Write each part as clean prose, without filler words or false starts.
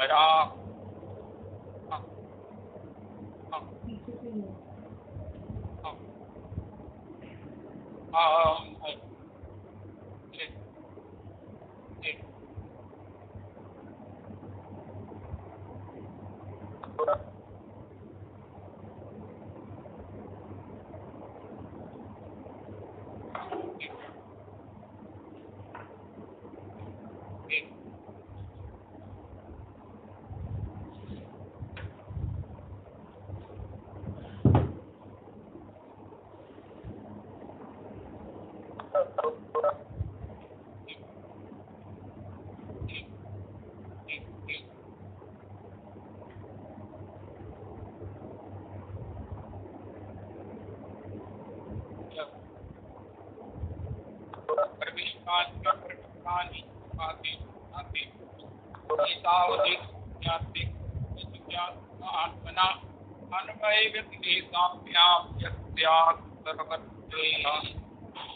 राम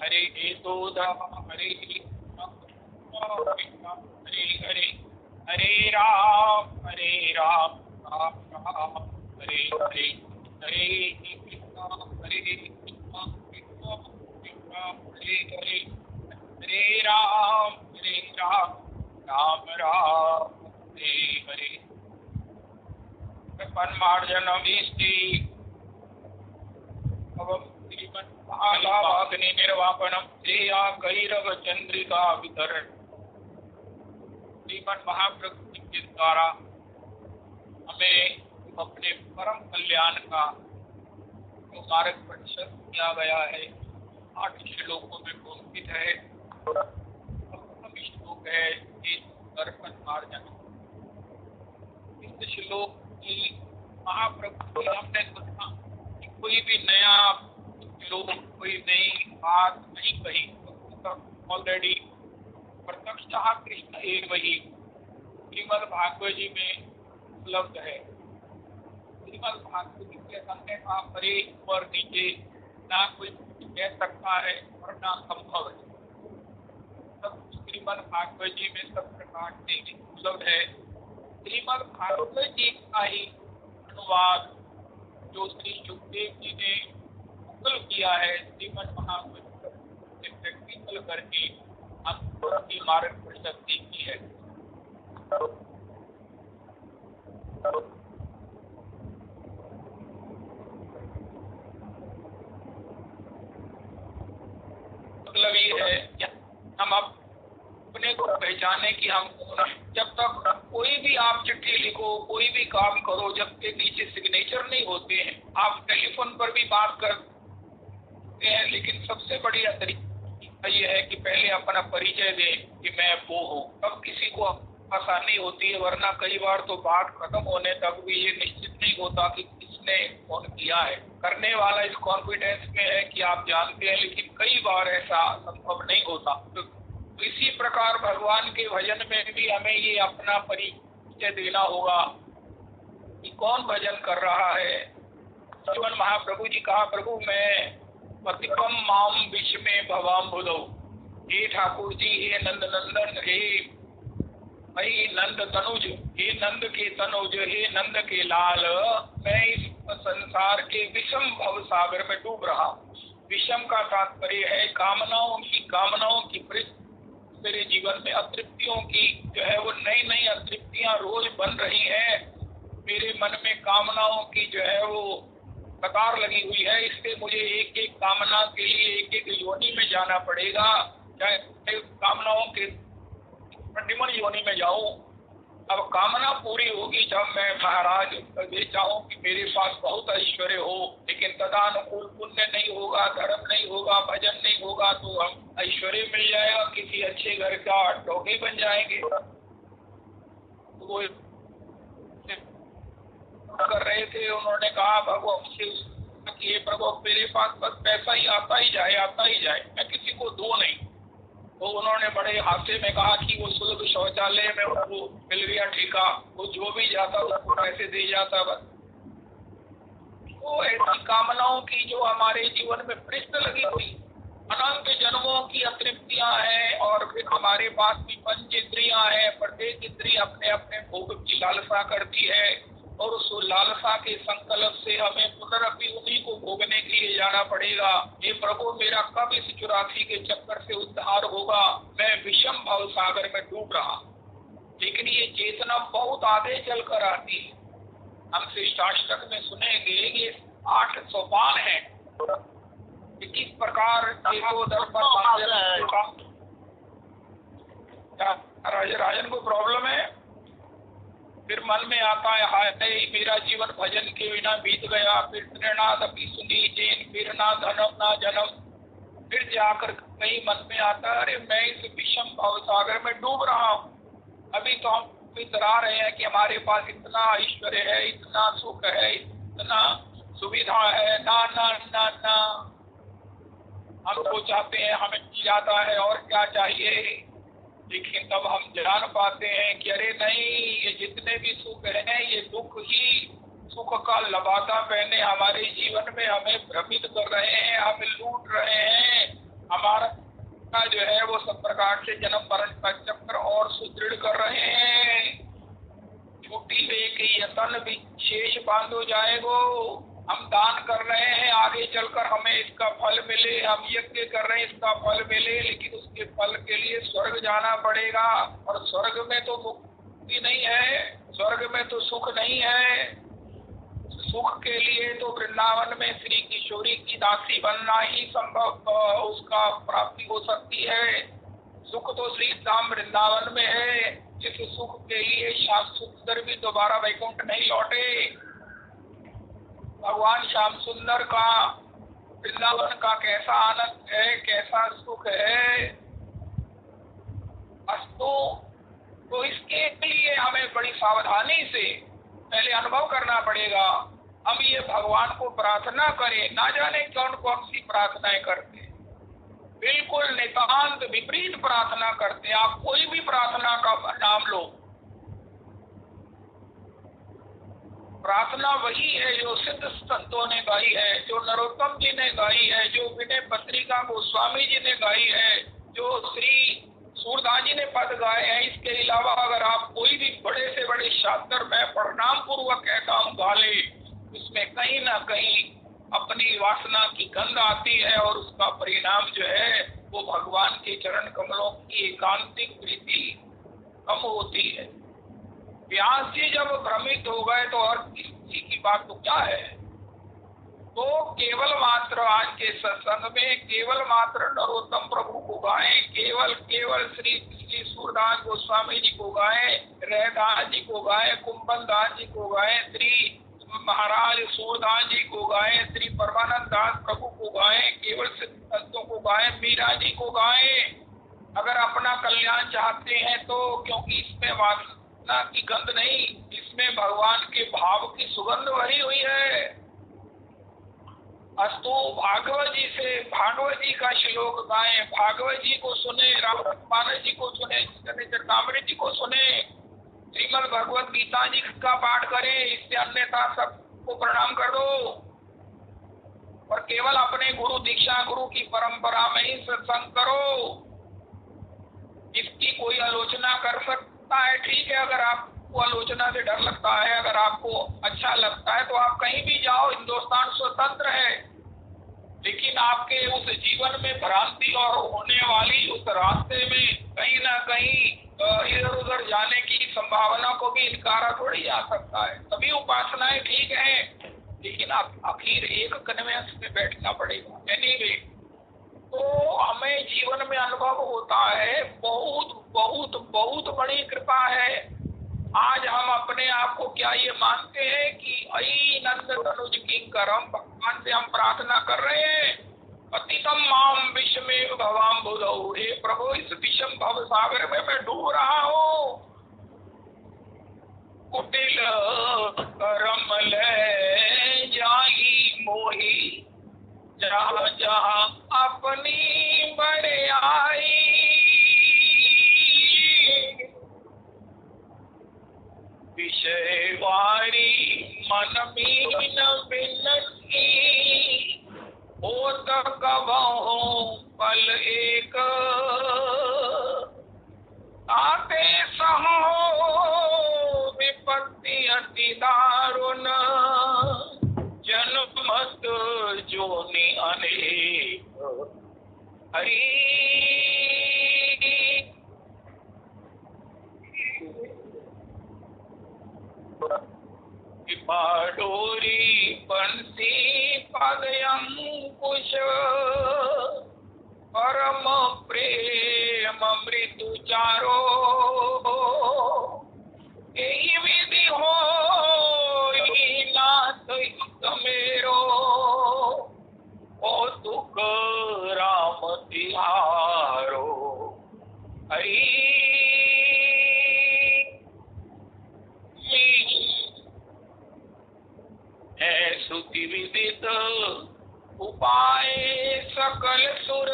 हरे हेतोदा हरे हरे हरे हरे राम राम राम हरे हरे हरे कृष्णा हरे कृष्णा कृष्णा कृष्णा हरे हरे हरे राम राम राम हरे हरे परमार्जनमीष्टि श्रीमन्महालाभाग्नि निर्वापनम श्रेया कैरव चंद्रिका वितरण। श्रीमन्महाप्रभु के द्वारा हमें अपने परम कल्याण का जो मार्ग प्रदर्शित किया गया है 8 श्लोकों में वर्णित है। प्रथम श्लोक है दर्पण मार्जन। इस श्लोक की महाप्रभु की हमने सुना कि कोई भी नया श्लोक कोई नई बात नहीं कही, ऑलरेडी प्रत्यक्षतः कृष्ण एक वही श्रीमद् भागवत जी में उपलब्ध है। श्रीमद् भागवत जी के सामने का परे और नीचे ना कोई कह सकता है और ना संभव है। सब श्रीमद् भागवत जी में सब प्रकार से उपलब्ध है। श्रीमद् भागवत जी का ही अनुवाद जो श्री सुखदेव जी ने मुकल किया है श्रीमद् भागवत से प्रैक्टिकल करके हम की मार्ग प्रशस्ति की है। मतलब ये है हम अपने को पहचाने कि हम जब तक कोई भी आप चिट्ठी लिखो कोई भी काम करो जब के नीचे सिग्नेचर नहीं होते हैं, आप टेलीफोन पर भी बात करते हैं, लेकिन सबसे बढ़िया तरीका ये है कि पहले अपना परिचय दें कि मैं वो हूँ, तब किसी को आसानी होती है। वरना कई बार तो बात खत्म होने तक भी ये निश्चित नहीं होता कि किसने फोन किया है। करने वाला इस कॉन्फिडेंस में है कि आप जानते हैं, लेकिन कई बार ऐसा संभव नहीं होता। तो इसी प्रकार भगवान के भजन में भी हमें ये अपना परिचय देना होगा कि कौन भजन कर रहा है। श्रीमन महाप्रभु जी कहा, प्रभु मैं पतिकम माम विष में भवाम भुलो। हे ठाकुर जी, हे नंद नंदन, हे भाई नंद तनुज, हे नंद के तनुज, हे नंद के लाल, मैं इस संसार के विषम भव सागर में डूब रहा हूँ। विषम का तात्पर्य है कामनाओं की मेरे जीवन में अतृप्तियों की जो है वो नई नई अतृप्तियां रोज बन रही हैं। मेरे मन में कामनाओं की जो है वो कतार लगी हुई है। इससे मुझे एक एक कामना के लिए एक एक योनि में जाना पड़ेगा, चाहे कामनाओं के प्रतिमन योनि में जाऊं। अब कामना पूरी होगी जब मैं महाराज ये चाहूं कि मेरे पास बहुत ऐश्वर्य हो, लेकिन तदानुकूल पुण्य नहीं होगा, धर्म नहीं होगा, भजन नहीं होगा, तो हम ऐश्वर्य मिल जाएगा, किसी अच्छे घर का डॉगी बन जाएंगे। तो वो कर रहे थे, उन्होंने कहा भगवान से कि प्रभु मेरे पास बस पैसा ही आता ही जाए, मैं किसी को दूं नहीं। तो उन्होंने बड़े हास्य में कहा कि वो सुलभ शौचालय में उनको मिल गया ठेका, वो जो भी जाता उसको पैसे दे जाता बस। तो ऐसी कामनाओं की जो हमारे जीवन में पृष्ठ लगी हुई अनंत जन्मों की अतृप्तियां हैं और फिर हमारे हमारे पास भी पंच इंद्रियां हैं, प्रत्येक इंद्रिय अपने अपने भोग की लालसा करती है और उस लालसा के संकल्प से हमें पुनरअपि उन्हीं को भोगने के लिए जाना पड़ेगा। हे प्रभु, मेरा कब इस 84 के चक्कर से उद्धार होगा? मैं विषम भव सागर में डूब रहा। लेकिन ये चेतना बहुत आगे चलकर आती है। हम शिष्टाष्टक में सुनेंगे ये 8 सोपान है कि किस प्रकार राजन को प्रॉब्लम है। फिर मन में आता है हाय मेरा जीवन भजन के बिना बीत गया, फिर प्रेरणाद अपनी सुनी चेन, फिर ना धनम ना जन्म। फिर जाकर कहीं मन में आता है अरे मैं इस विषम भव सागर में डूब रहा हूँ। अभी तो हम इतरा रहे हैं कि हमारे पास इतना ऐश्वर्य है, इतना सुख है, इतना सुविधा है। ना ना ना ना, हम तो चाहते हैं हमें मिल जाता है और क्या चाहिए। लेकिन तब हम जान पाते हैं कि अरे नहीं, ये जितने भी सुख है ये दुख ही सुख का लबादा पहने हमारे जीवन में हमें भ्रमित कर रहे हैं, हमें लूट रहे हैं। हमारा जो है वो सब प्रकार से जन्म मरण का चक्र और सुदृढ़ कर रहे हैं। छुट्टी लेके यतन भी शेष बांध हो जाएगो। हम दान कर रहे हैं, आगे चलकर हमें इसका फल मिले, हम यज्ञ कर रहे हैं इसका फल मिले, लेकिन उसके फल के लिए स्वर्ग जाना पड़ेगा। और स्वर्ग में तो मुक्ति नहीं है, स्वर्ग में तो सुख नहीं है। सुख के लिए तो वृंदावन में श्री किशोरी की दासी बनना ही संभव उसका प्राप्ति हो सकती है। सुख तो श्री धाम वृंदावन में है, जिस सुख के लिए श्याम सुंदर भी दोबारा वैकुंठ नहीं लौटे। भगवान श्याम सुंदर का वृंदावन का कैसा आनंद है, कैसा सुख है। अस्तु तो इसके लिए हमें बड़ी सावधानी से पहले अनुभव करना पड़ेगा। हम ये भगवान को प्रार्थना करें, ना जाने कौन कौन सी प्रार्थनाएं करते हैं, बिल्कुल नितांत विपरीत प्रार्थना करते हैं। आप कोई भी प्रार्थना का नाम लो, प्रार्थना वही है जो सिद्ध संतों ने गाई है, जो नरोत्तम जी ने गाई है, जो विनय पत्रिका गोस्वामी जी ने गाई है, जो श्री सूरदास जी ने पद गाए हैं। इसके अलावा अगर आप कोई भी बड़े से बड़े शास्त्र में प्रणाम पूर्वक कहता हूँ गा ले, उसमें कहीं ना कहीं अपनी वासना की गंध आती है और उसका परिणाम जो है वो भगवान के चरण कमलों की एकांतिक प्रीति कम होती है। व्यास जी जब भ्रमित हो गए तो और किसी की बात तो क्या है। तो केवल मात्र आज के सत्संग में केवल मात्र नरोत्तम प्रभु को गाएं, केवल श्री सूरदास गोस्वामी जी को गाएं, रहदास जी को गाएं, कुंभल दास जी को गाएं, श्री महाराज सूरदास जी को गाएं, श्री परमानंद दास प्रभु को गाएं, केवल संतों को गाएं, मीरा जी को गाएं। अगर अपना कल्याण चाहते हैं तो, क्योंकि इसमें वासना की गंध नहीं, इसमें भगवान के भाव की सुगंध भरी हुई है। अस्तु भागवत जी से भागवत जी का श्लोक गाएं, भागवत जी को सुने, रामानंद जी को सुने, चरितामृत जी को सुने, श्रीमद् भगवत गीता जी का पाठ करें। इससे अन्यथा सबको प्रणाम कर दो और केवल अपने गुरु दीक्षा गुरु की परंपरा में ही सत्संग करो। इसकी कोई आलोचना कर सकता है, ठीक है। अगर आपको आलोचना से डर लगता है, अगर आपको अच्छा लगता है तो आप कहीं भी जाओ, हिंदुस्तान स्वतंत्र है। लेकिन आपके उस जीवन में भ्रांति और होने वाली उस रास्ते में कहीं ना कहीं इधर उधर जाने की संभावना को भी इनकारा थोड़ी जा सकता है। सभी उपासनाएं ठीक हैं, लेकिन आप आखिर एक कन्वेंस में बैठना पड़ेगा। एनीवे, तो हमें जीवन में अनुभव होता है, बहुत बहुत बहुत बड़ी कृपा है। आज हम अपने आप को क्या ये मानते हैं कि अई नंद तनुज किंकरम, भगवान से हम प्रार्थना कर रहे हैं, पतितम माम विषमेव भवाम बुधौ, हे प्रभु इस विषम भव सागर में मैं डूब रहा हूँ। कुटिल करम ले जाई मोही, जहाँ जहाँ अपनी बड़ाई, विषय वारी मन मीन बिनती, होत कबहु पल एक हरी पाडोरी बंसी पदयंकुश परम प्रेम मृत्यु चारो यही विधि हो नाथ मेरो ओ दुख राम तिहारो हरि सुति विदित उपाय सकल सुर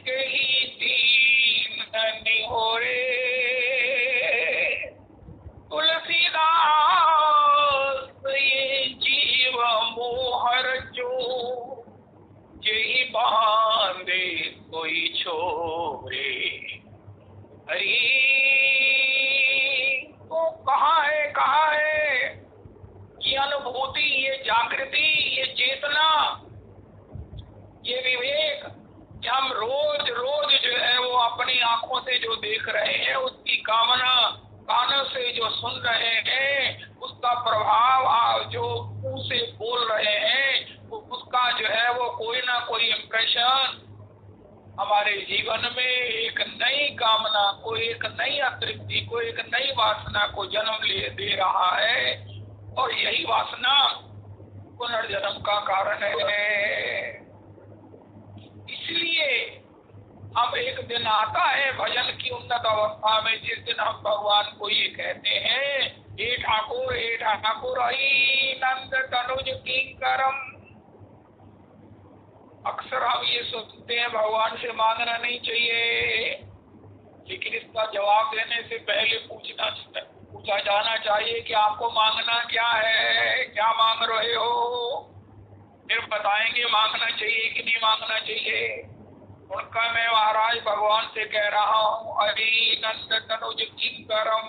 कही दीन निहोरे तुलसीदास ये जीव मोहर जो यही बांधे कोई छोरे हरि तो कहाँ है ये अनुभूति, ये जागृति, ये चेतना, ये विवेक कि हम रोज रोज जो है वो अपनी आंखों से जो देख रहे हैं, उसकी कामना कानों से जो सुन रहे हैं, उसका प्रभाव जो मुंह से बोल रहे हैं, उसका जो है वो कोई ना कोई इम्प्रेशन हमारे जीवन में एक नई कामना को, एक नई अतृप्ति को, एक नई वासना को जन्म दे रहा है और यही वासना पुनर्जन्म का कारण है। इसलिए अब एक दिन आता है भजन की उन्नत अवस्था में, जिस दिन हम भगवान को ये कहते हैं, हे ठाकुर आई नंद तनुज किंकरम। अक्सर हम ये सोचते हैं भगवान से मांगना नहीं चाहिए, लेकिन इसका जवाब देने से पहले पूछा जाना चाहिए कि आपको मांगना क्या है, क्या मांग रहे हो, फिर बताएंगे मांगना चाहिए कि नहीं मांगना चाहिए। उनका मैं महाराज भगवान से कह रहा हूँ, हरि नंद तनुज किंकरम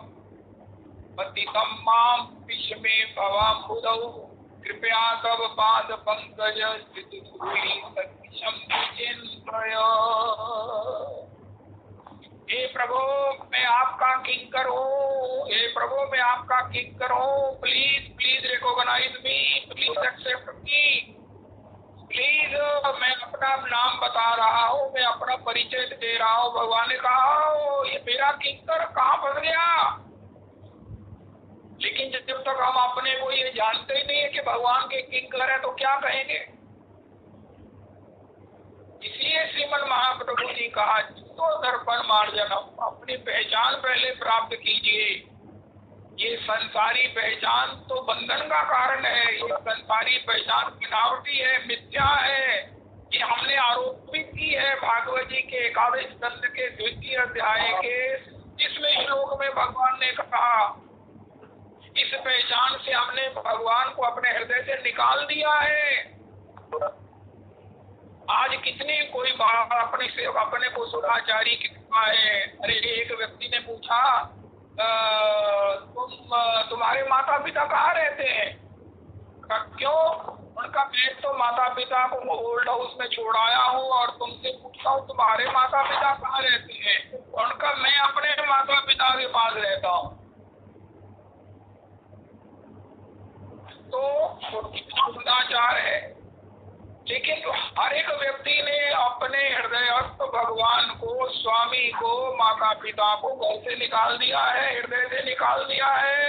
पतितम माम विश्वे भवाम्बुधौ कृपया तब पाद पंकज स्थिति धूलि सत्यम विचिन्त्य। हे प्रभु मैं आपका किंकर हूँ, हे प्रभु मैं आपका किंकर हूँ, please recognise me, please accept me, please मैं अपना नाम बता रहा हूँ, मैं अपना परिचय दे रहा हूँ। भगवान ने कहा ये मेरा किंकर कहाँ फंस गया। लेकिन जब तक हम अपने को ये जानते ही नहीं है कि भगवान के किंकर है तो क्या कहेंगे। इसलिए श्रीमद् महाप्रभु जी कहा तो दर्पण मार्जनम, अपनी पहचान पहले प्राप्त कीजिए। ये संसारी पहचान तो बंधन का कारण है, ये संसारी पहचान बनावटी है, मिथ्या है। ये हमने आरोपित की है भागवत जी के 11वें स्कंद के 2वें अध्याय के 30वें श्लोक में भगवान ने कहा। इस पहचान से हमने भगवान को अपने हृदय से निकाल दिया है। आज कितनी कोई बात अपने को सुधाचारी की कृपा है। अरे एक व्यक्ति ने पूछा तुम्हारे माता पिता कहाँ रहते हैं? क्यों? उनका मैं तो माता पिता को ओल्ड हाउस में छोड़ाया हूँ और तुमसे पूछता हूँ तुम्हारे माता पिता कहाँ रहते हैं? उनका मैं अपने माता पिता के पास रहता हूँ। तो सदाचार है। लेकिन हर एक व्यक्ति ने अपने हृदयस्थ भगवान को, स्वामी को, माता पिता को घर से निकाल दिया है, हृदय से निकाल दिया है।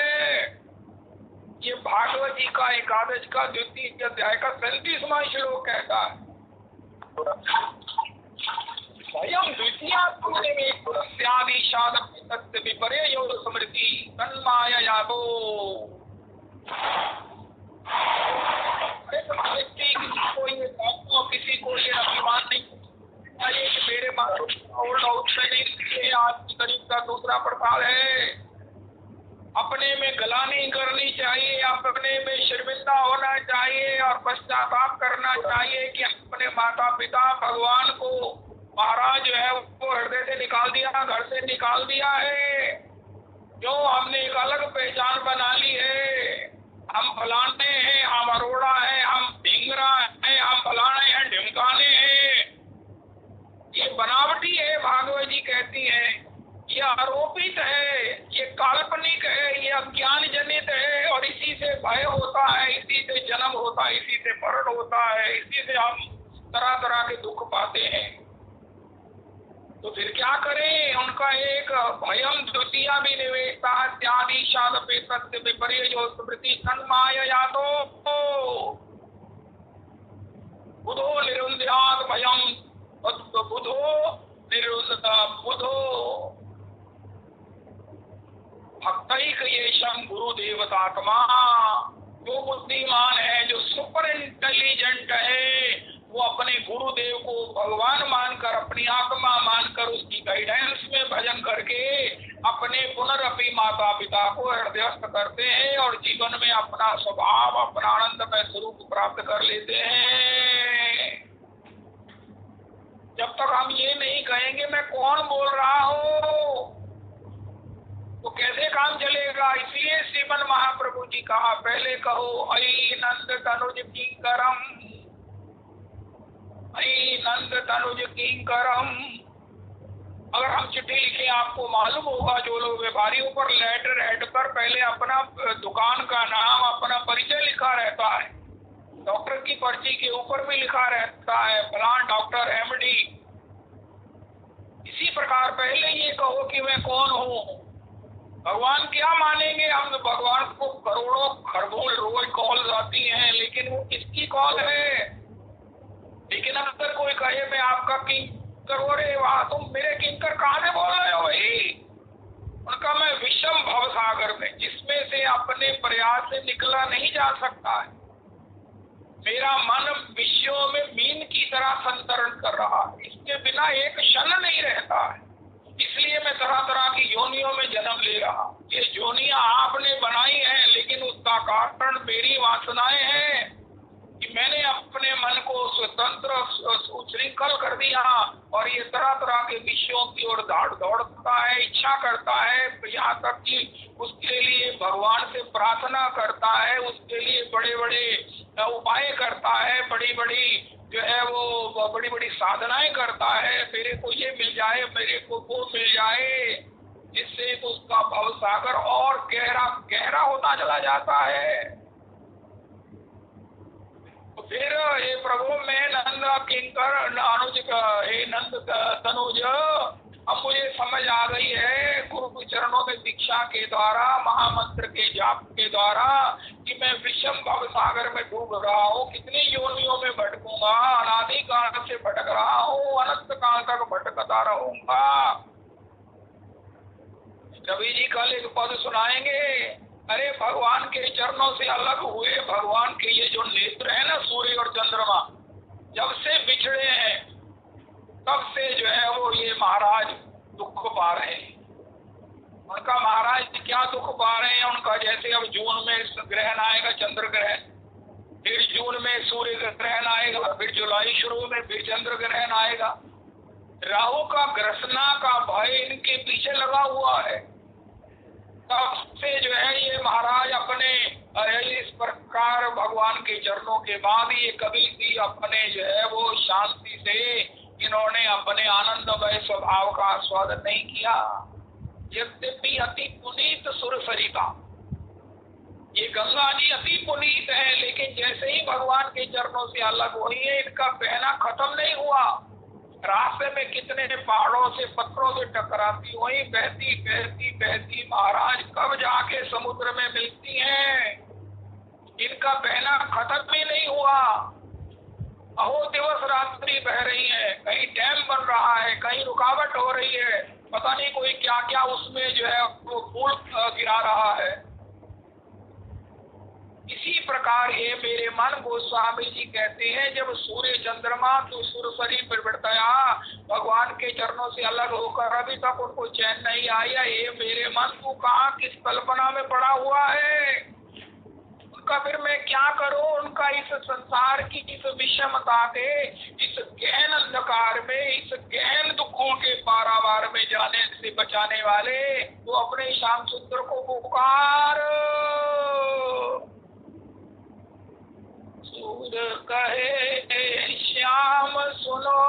ये भागवत जी का 11 का 2 अध्याय का 37वां श्लोक कहता है। स्वयं द्वितीयात्मने में पुरस्यादिशाद सत्य विपर्ययो स्मृति तन्माया यादो। किसी को ये अभिमान नहीं चाहिए कि मेरे ओल्ड हाउस में नहीं, आज की गरीब का दूसरा प्रकार है। अपने में गला नहीं करनी चाहिए, अपने में शर्मिंदा होना चाहिए और पश्चाताप करना चाहिए कि अपने माता पिता भगवान को महाराज जो है वो हृदय से निकाल दिया, घर से निकाल दिया है। क्यों? हमने एक अलग पहचान बना ली है। हम फलाने हैं, हम अरोड़ा हैं, हम ढींगरा हैं, हम फलाने हैं, ढिमकाने हैं। आरोपित है, ये काल्पनिक है, ये अज्ञान जनित है, और इसी से भय होता है, इसी से जन्म होता है, इसी से मरण होता है, इसी से हम तरह तरह के दुख पाते हैं। तो फिर क्या करें? उनका एक भयम द्वितीय भी निवेशता इत्यादि शादपे सत्य विपर्य स्मृति तन्माया तो बुधो निरुंध्यात् भयम बुधो बुधो भक्तैक येषं गुरु देवतात्मा। जो बुद्धिमान है, जो सुपर इंटेलिजेंट है, वो अपने गुरुदेव को भगवान मानकर, अपनी आत्मा मानकर, उसकी गाइडेंस में भजन करके अपने पुनरअपि माता पिता को हृदयस्थ करते हैं और जीवन में अपना स्वभाव, अपना आनंदमय स्वरूप प्राप्त कर लेते हैं। जब तक हम ये नहीं कहेंगे मैं कौन बोल रहा हूँ, तो कैसे काम चलेगा? इसलिए श्रीमन महाप्रभु जी कहा, पहले कहो अयि नंद तनुज किंकरम, अयि नंद तनुज किंकरम। अगर हम चिट्ठी लिखे, आपको मालूम होगा, जो लोग व्यापारियों पर लेटर हेड पर पहले अपना दुकान का नाम, अपना परिचय लिखा रहता है, डॉक्टर की पर्ची के ऊपर भी लिखा रहता है फलान डॉक्टर MD। इसी प्रकार पहले ये कहो कि मैं कौन हूँ। भगवान क्या मानेंगे? हम भगवान को करोड़ों खरबों रोज कॉल आती हैं, लेकिन वो किसकी कॉल है? लेकिन अगर कोई कहे मैं आपका किंकर, अरे वाह, तुम मेरे किंकर कहाँ से बोल रहे हो भाई? उनका मैं विषम भव सागर में, जिसमें से अपने प्रयास से निकला नहीं जा सकता है। मेरा मन विषयों में मीन की तरह संतरण कर रहा है, इसके बिना एक क्षण नहीं रहता है। इसलिए मैं तरह तरह की योनियों में जन्म ले रहा। ये योनियां आपने बनाई हैं, लेकिन उसका कारण मेरी वासनाएं हैं कि मैंने अपने मन को स्वतंत्र उच्छृंखल कर दिया और ये तरह तरह के विषयों की ओर दौड़ता है, इच्छा करता है, यहाँ तक कि उसके लिए भगवान से प्रार्थना करता है, उसके लिए बड़े बड़े उपाय करता है, बड़ी बड़ी जो है वो बड़ी बड़ी साधनाएं करता है, मेरे को ये मिल जाए, मेरे को वो मिल जाए, जिससे उसका भव सागर और गहरा गहरा होता चला जाता है। तो फिर हे प्रभु, मैं नंद किंकर अनुज, हे नंद तनुज, अब मुझे समझ आ गई है गुरु चरणों में दीक्षा के द्वारा, महामंत्र के जाप के द्वारा, कि मैं विषम भव सागर में डूब रहा हूँ। कितनी योनियों में भटकूंगा, अनादि काल से भटक रहा हूँ, अनंत काल तक भटकता रहूंगा। कवि जी कल एक पद सुनाएंगे, अरे भगवान के चरणों से अलग हुए, भगवान के ये जो नेत्र है ना, सूर्य और चंद्रमा, जब से बिछड़े हैं तब से जो है वो ये महाराज दुख पा रहे हैं। उनका महाराज क्या दुख पा रहे हैं? उनका जैसे अब जून में ग्रहण आएगा, चंद्र ग्रहण, फिर जून में सूर्य ग्रहण आएगा, फिर जुलाई शुरू में फिर चंद्र ग्रहण आएगा। राहु का ग्रसना का भय इनके पीछे लगा हुआ है। तब से जो है ये महाराज अपने इस प्रकार भगवान के चरणों के बाद ये कभी भी अपने जो है वो शांति से इन्होंने अपने आनंदमय स्वभाव का आस्वादन नहीं किया। यद्यपि अति पुनीत सुरसरिता, ये गंगा जी अति पुनीत है, लेकिन जैसे ही भगवान के चरणों से अलग हुई है, इनका बहना खत्म नहीं हुआ। रास्ते में कितने पहाड़ों से, पत्थरों से टकराती हुई बहती बहती बहती महाराज कब जाके समुद्र में मिलती हैं। इनका बहना खत्म ही नहीं हुआ। अहो दिवस रात्रि बह रही है, कहीं डैम बन रहा है, कहीं रुकावट हो रही है, पता नहीं कोई क्या क्या उसमें जो है वो पुल गिरा रहा है। इसी प्रकार ये मेरे मन गोस्वामी जी कहते हैं, जब सूर्य चंद्रमा तो सुरसरी प्रवृत्तया भगवान के चरणों से अलग होकर अभी तक उनको चैन नहीं आया। ये मेरे मन को कहाँ किस कल्पना में पड़ा हुआ है, उनका फिर मैं क्या करूं? उनका इस संसार की इस विषमता के, इस गहन अंधकार में, इस गहन दुखों के पारावार में जाने से बचाने वाले वो अपने श्याम सुंदर को पुकार। सूर कहे श्याम सुनो,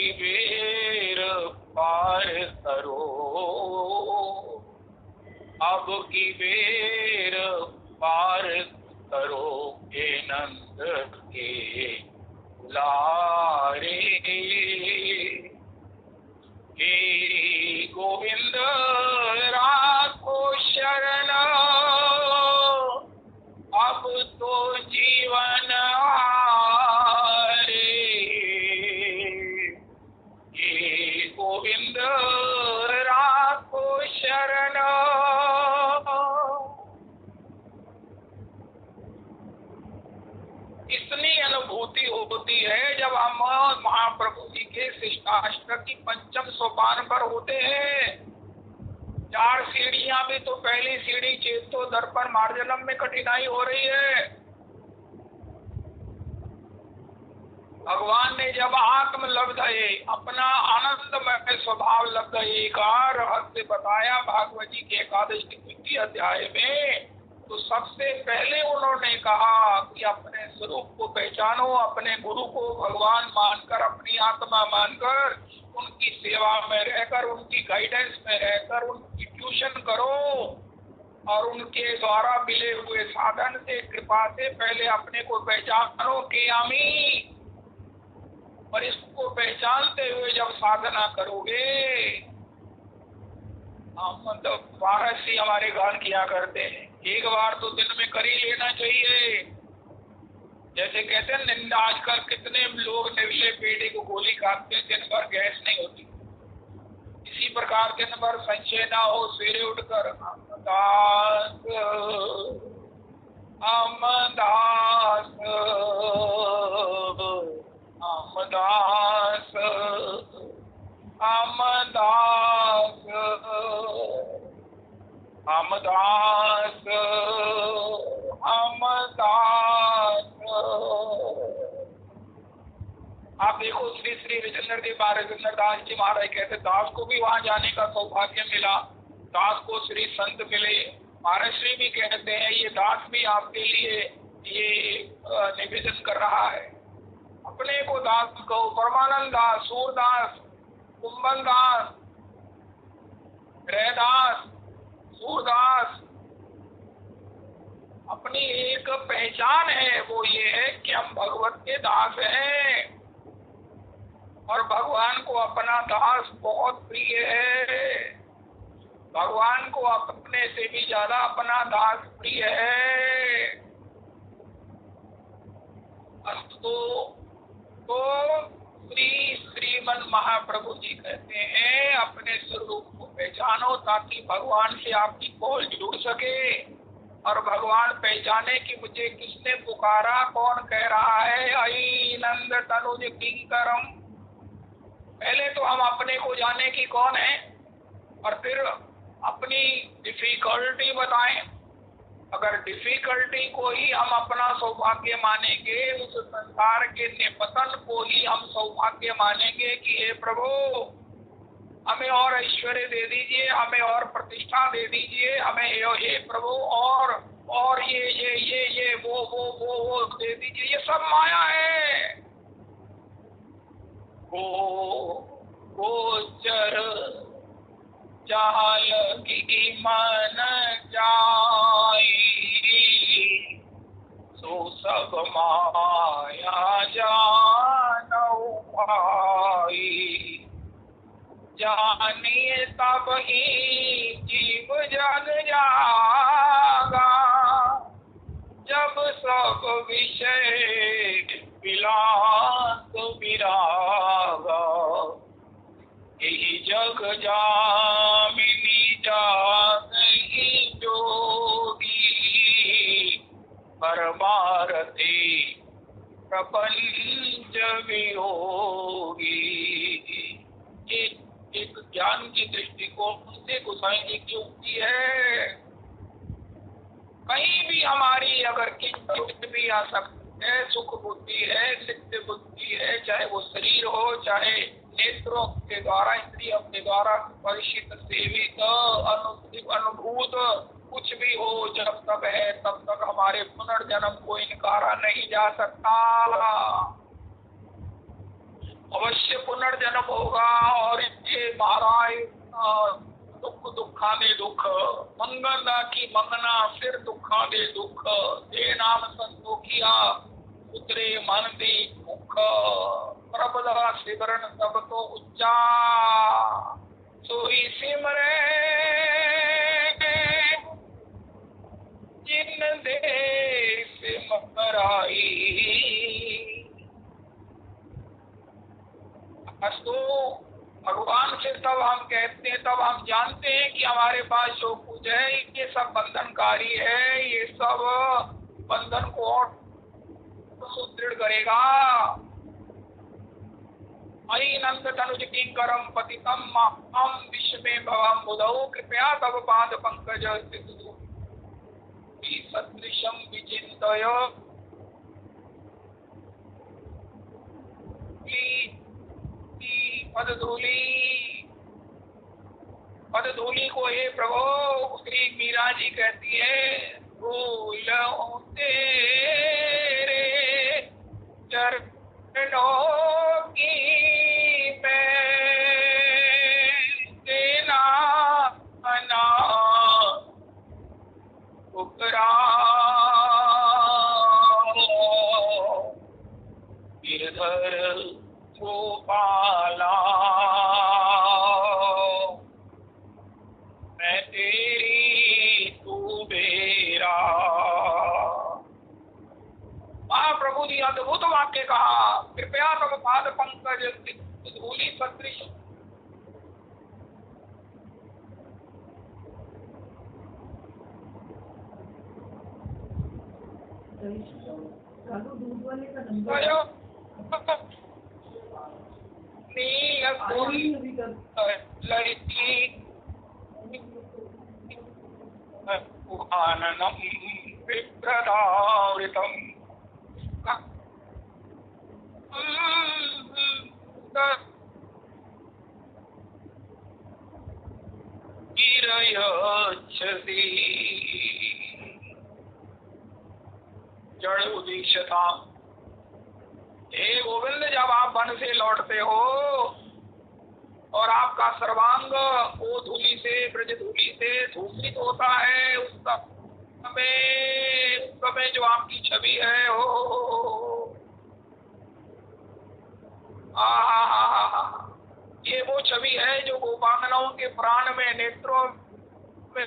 की बेर पार करो, अब की बेर पार करो हे नंद के दुलारे। हे गोविंद राखो शरण, अब तो जीवन हारे। हे गोविंद राखो शरण। इतनी अनुभूति होती है जब हम महाप्रभु जी के शिष्टाष्टक की पंचम सोपान पर होते हैं। 4 सीढ़ियां भी तो पहली सीढ़ी चेतो दर्पण मार्जनम में कठिनाई हो रही है। भगवान ने जब आत्म लब्धये अपना आनंदमय स्वभाव लब्धये का रहस्य बताया भागवत जी के एकादश के 3 अध्याय में, तो सबसे पहले उन्होंने कहा कि अपने स्वरूप को पहचानो, अपने गुरु को भगवान मानकर, अपनी आत्मा मानकर, उनकी सेवा में रहकर, उनकी गाइडेंस में रहकर उनकी ट्यूशन करो और उनके द्वारा मिले हुए साधन से, कृपा से पहले अपने को पहचानो के आमी। और इसको पहचानते हुए जब साधना करोगे, हम मतलब वारसी हमारे गान किया करते हैं, एक बार तो दिन में कर ही लेना चाहिए। जैसे कहते हैं निंदा, आजकल कितने लोग निगले पेड़े को गोली खाते हैं, दिन भर गैस नहीं होती। इसी प्रकार दिन भर संशय ना हो, सवेरे उठकर अमदास अमदास अमदास अमदास अमदास अमदास। आप देखो श्री श्री विजेंद्र देव महाराज दास जी महाराज कहते दास को भी वहां जाने का सौभाग्य मिला, दास को श्री संत मिले। महाराज श्री भी कहते हैं ये दास भी आपके लिए ये निवेदन कर रहा है, अपने को दास कहो। परमानंद दास, सूरदास, कुंभन दास, रैदास, सूरदास, अपनी एक पहचान है, वो ये है कि हम भगवत के दास हैं और भगवान को अपना दास बहुत प्रिय है। भगवान को अपने से भी ज्यादा अपना दास प्रिय है। अस्तु तो श्रीमन महाप्रभु जी कहते हैं अपने स्वरूप को पहचानो ताकि भगवान से आपकी कॉल जुड़ सके। और भगवान पहचाने कि मुझे किसने पुकारा, कौन कह रहा है, आई नंद तनुज किंकरम। पहले तो हम अपने को जाने कि कौन है और फिर अपनी डिफिकल्टी बताएं। अगर डिफिकल्टी को ही हम अपना सौभाग्य मानेंगे, उस संसार के निपतन को ही हम सौभाग्य मानेंगे कि हे प्रभु हमें और ऐश्वर्य दे दीजिए, हमें और प्रतिष्ठा दे दीजिए, हमें हे प्रभु और ये वो दे दीजिए, ये सब माया है। गोचर जाल की मन जाई, सो सब माया जानऊ भाई। जानिए तब ही जीव जग जागा, जब सब विषय विलास विरागा। यही जग जामिनी जागई जोगी, परमारती प्रपंच वियोगी। एक ज्ञान की दृष्टिकोण से गोसाई जी की उक्ति है। कहीं भी हमारी अगर किंचित भी आ सकती है, सुख बुद्धि है, सिद्ध बुद्धि है, चाहे वो शरीर हो, चाहे नेत्रों के द्वारा, इंद्रियों के द्वारा परिचित, सेवित, अनुभूत कुछ भी हो, जब तक है तब तक हमारे पुनर्जन्म को इनकारा नहीं जा सकता। अवश्य से पुनर्जन्म होगा और ये महाराज दुख दुखाने दुख, मंगना की मंगना फिर दुखाने दुख, ये नाम संतोखिया उतरे मन दी मुख, प्रबला सिमरन सब तो उच्चा, सोई सिमरे जिन देश मराई। अस्तु भगवान से तब हम कहते हैं, तब हम जानते हैं कि हमारे पास जो कुछ है ये सब बंधनकारी है, ये सब बंधन को और सुदृढ़ करेगा। मयि नंद तनुज किंकरम पतितम माम विश्व में भवम बुधौ, कृपया तब पाद पंकज सदृशम विचिन्तय। पदधूली को हे प्रभु, श्री मीरा जी कहती है, भूल तेरे चरणों की मैं देना ना उपरा, गिरधर गोपाला मैं तेरी तू बेरा। महाप्रभु जी अद्भुत वाक्य कहा, कृपया तब पाद पंकज धूलि सदृश। लड़की आननम विप्रदावृतम गिरयच्छसि जड़ उदीक्षता। हे गोविंद, जब आप वन से लौटते हो और आपका सर्वांग वो धूलि से, ब्रज धूलि से धूषित होता है, उस समय जो आपकी छवि है हो, ये वो छवि है जो गोपांगनाओं के प्राण में, नेत्रों में।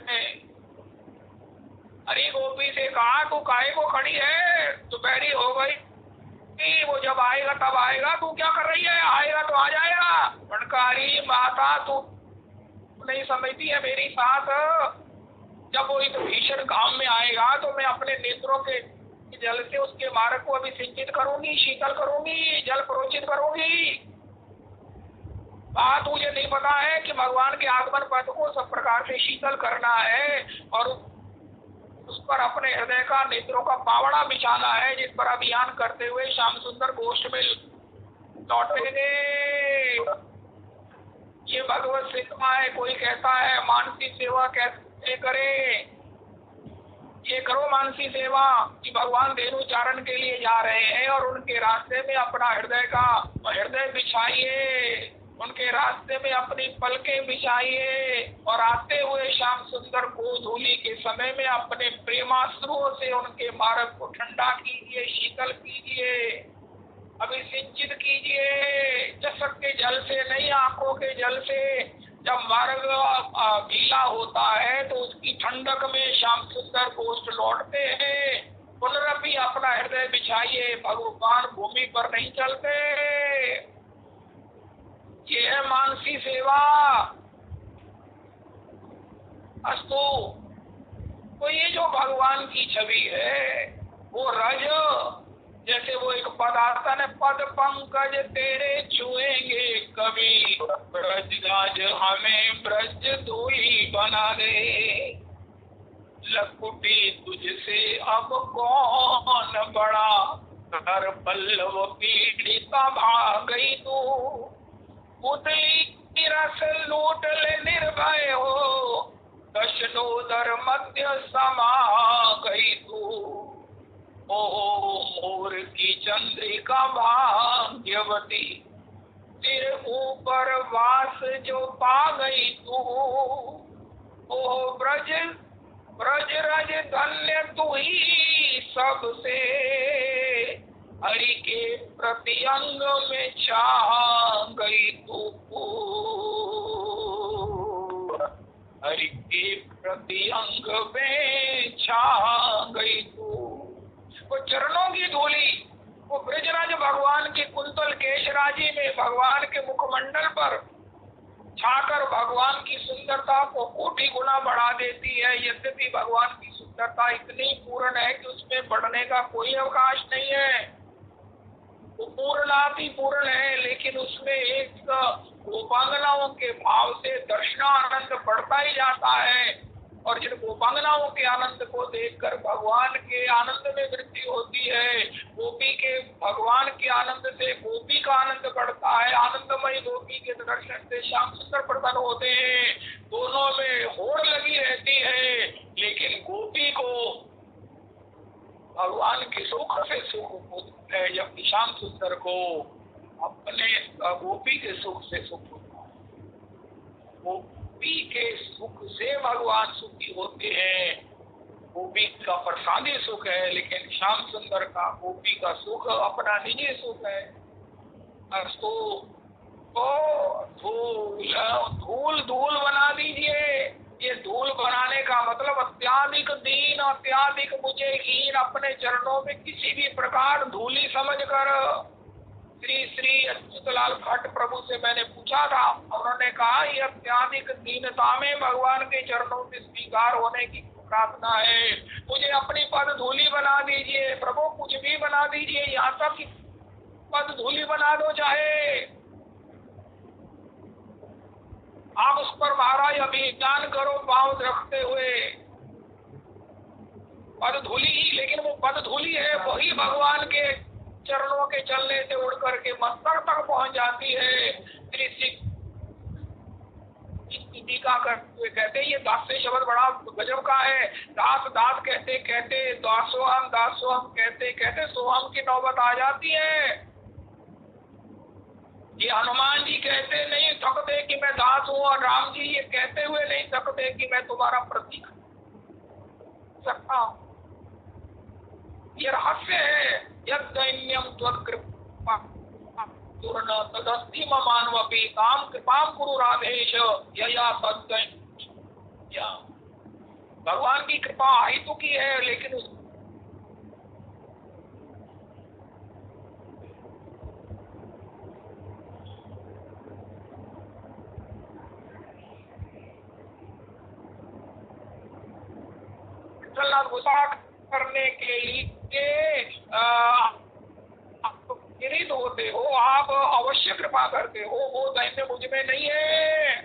अरे गोपी से कहा, तू काहे को खड़ी है, दोपहरी हो गई, वो जब आएगा तब आएगा, तू क्या कर रही है, आएगा तो आ जाएगा। बनकारी माता, तू नहीं समझती है मेरी साथ, जब वो इस भीषण काम में आएगा तो मैं अपने नेत्रों के जल से उसके मार्ग को अभी सिंचित करूंगी, शीतल करूंगी, जल प्रोचित करूंगी। बात मुझे नहीं पता है कि भगवान के आगमन पथ को सब प्रकार से शीतल करना है और उस पर अपने हृदय का, नेत्रों का पावड़ा बिछाना है, जिस पर अभियान करते हुए श्याम सुंदर गोष्ठ में लौटेंगे। ये भगवत सेवा है। कोई कहता है मानसी सेवा कैसे करें, ये करो मानसी सेवा कि भगवान धेनुचारण के लिए जा रहे हैं और उनके रास्ते में अपना हृदय बिछाइए, उनके रास्ते में अपनी पलकें बिछाइए और आते हुए श्याम सुंदर गोधूली के समय में अपने प्रेमाश्रुओं से उनके मार्ग को ठंडा कीजिए, शीतल कीजिए, अभिसिंचित कीजिए। चषक के जल से नहीं, आंखों के जल से। जब मार्ग गीला होता है तो उसकी ठंडक में श्याम सुंदर गोष्ठ लौटते हैं। पुनरपि अपना हृदय बिछाइए, भगवान भूमि पर नहीं चलते। ये है मानसी सेवा। अस्तु, तो ये जो भगवान की छवि है वो रज, जैसे वो एक पद आता है, पद पंकज तेरे छुएंगे कभी, ब्रजराज हमें ब्रज धूली बना दे। लकुटी तुझसे अब कौन बड़ा, कर पल्लव पीड़िता भाग गई तू। पुतली रस लूट ले निर्भय हो, दशनोदर मध्य समा गई तू। ओ मोर की चंद्रिका भाग्यवती, तेरे ऊपर वास जो पा गई तू, ओ ब्रज ब्रज रज धन्य तू ही सबसे, हरि के प्रति अंग में छा गई तू, हरि के प्रति अंग में छा गई तू। वो चरणों की धूली, वो ब्रजराज भगवान की कुंतल केशराजी में भगवान के मुखमंडल पर छाकर भगवान की सुंदरता को कोटि गुना बढ़ा देती है। यद्यपि भगवान की सुंदरता इतनी पूर्ण है कि उसमें बढ़ने का कोई अवकाश नहीं है, वो पूर्णाति पूर्ण है, लेकिन उसमें एक गोपांगनाओं के भाव से दर्शनानंद बढ़ता ही जाता है। और जिन गोपांगनाओं के आनंद को देखकर भगवान के आनंद में वृद्धि होती है। गोपी के भगवान के आनंद से गोपी का आनंद बढ़ता है। आनंदमयी गोपी के दर्शन से श्याम सुंदर प्रसन्न होते हैं। दोनों में होड़ लगी रहती है, लेकिन गोपी को भगवान के सुख से सुख होता है, जबकि श्याम सुंदर को अपने गोपी के सुख से सुख होता है। गोपी के सुख से भगवान सुखी होते हैं। गोपी का प्रसादी सुख है, लेकिन श्याम सुंदर का गोपी का सुख अपना निजी सुख है। धूल धूल बना दीजिए। ये धूल बनाने का मतलब अत्याधिक दीन, अत्याधिक मुझे हीन, अपने चरणों में किसी भी प्रकार धूली समझकर श्री श्री अच्युतलाल भट्ट प्रभु से मैंने पूछा था। उन्होंने कहा ये अत्याधिक दीनता में भगवान के चरणों में स्वीकार होने की प्रार्थना है। मुझे अपनी पद धूली बना दीजिए प्रभु, कुछ भी बना दीजिए, यहाँ तक कि पद धूली बना दो चाहे। आप उस पर महाराज अभिज्ञान करो पांव रखते हुए। पद धूली ही, लेकिन वो पद धूली है वही भगवान के चरणों के चलने से उड़ करके मस्तक तक पहुंच जाती है। टीका करते हुए कहते ये दास से शब्द बड़ा गजब का है। दास दास कहते कहते दासोहम दासोहम कहते कहते सोहम की नौबत आ जाती है। ये हनुमान जी कहते नहीं थकते कि मैं दास हूँ, और राम जी ये कहते हुए नहीं थकते कि मैं तुम्हारा प्रतीक सकता हूँ। ये रहस्य है। यद दैन्यम त्वत्कृपा तदस्ति मानवपि ताम कृपाम कुरु राधेश यया तद्दैन्य। भगवान की कृपा आई तो की है, लेकिन गुस्सा करने के लिए प्रेरित होते हो, आप अवश्य कृपा करते हो। वो दैन्य मुझ में नहीं है।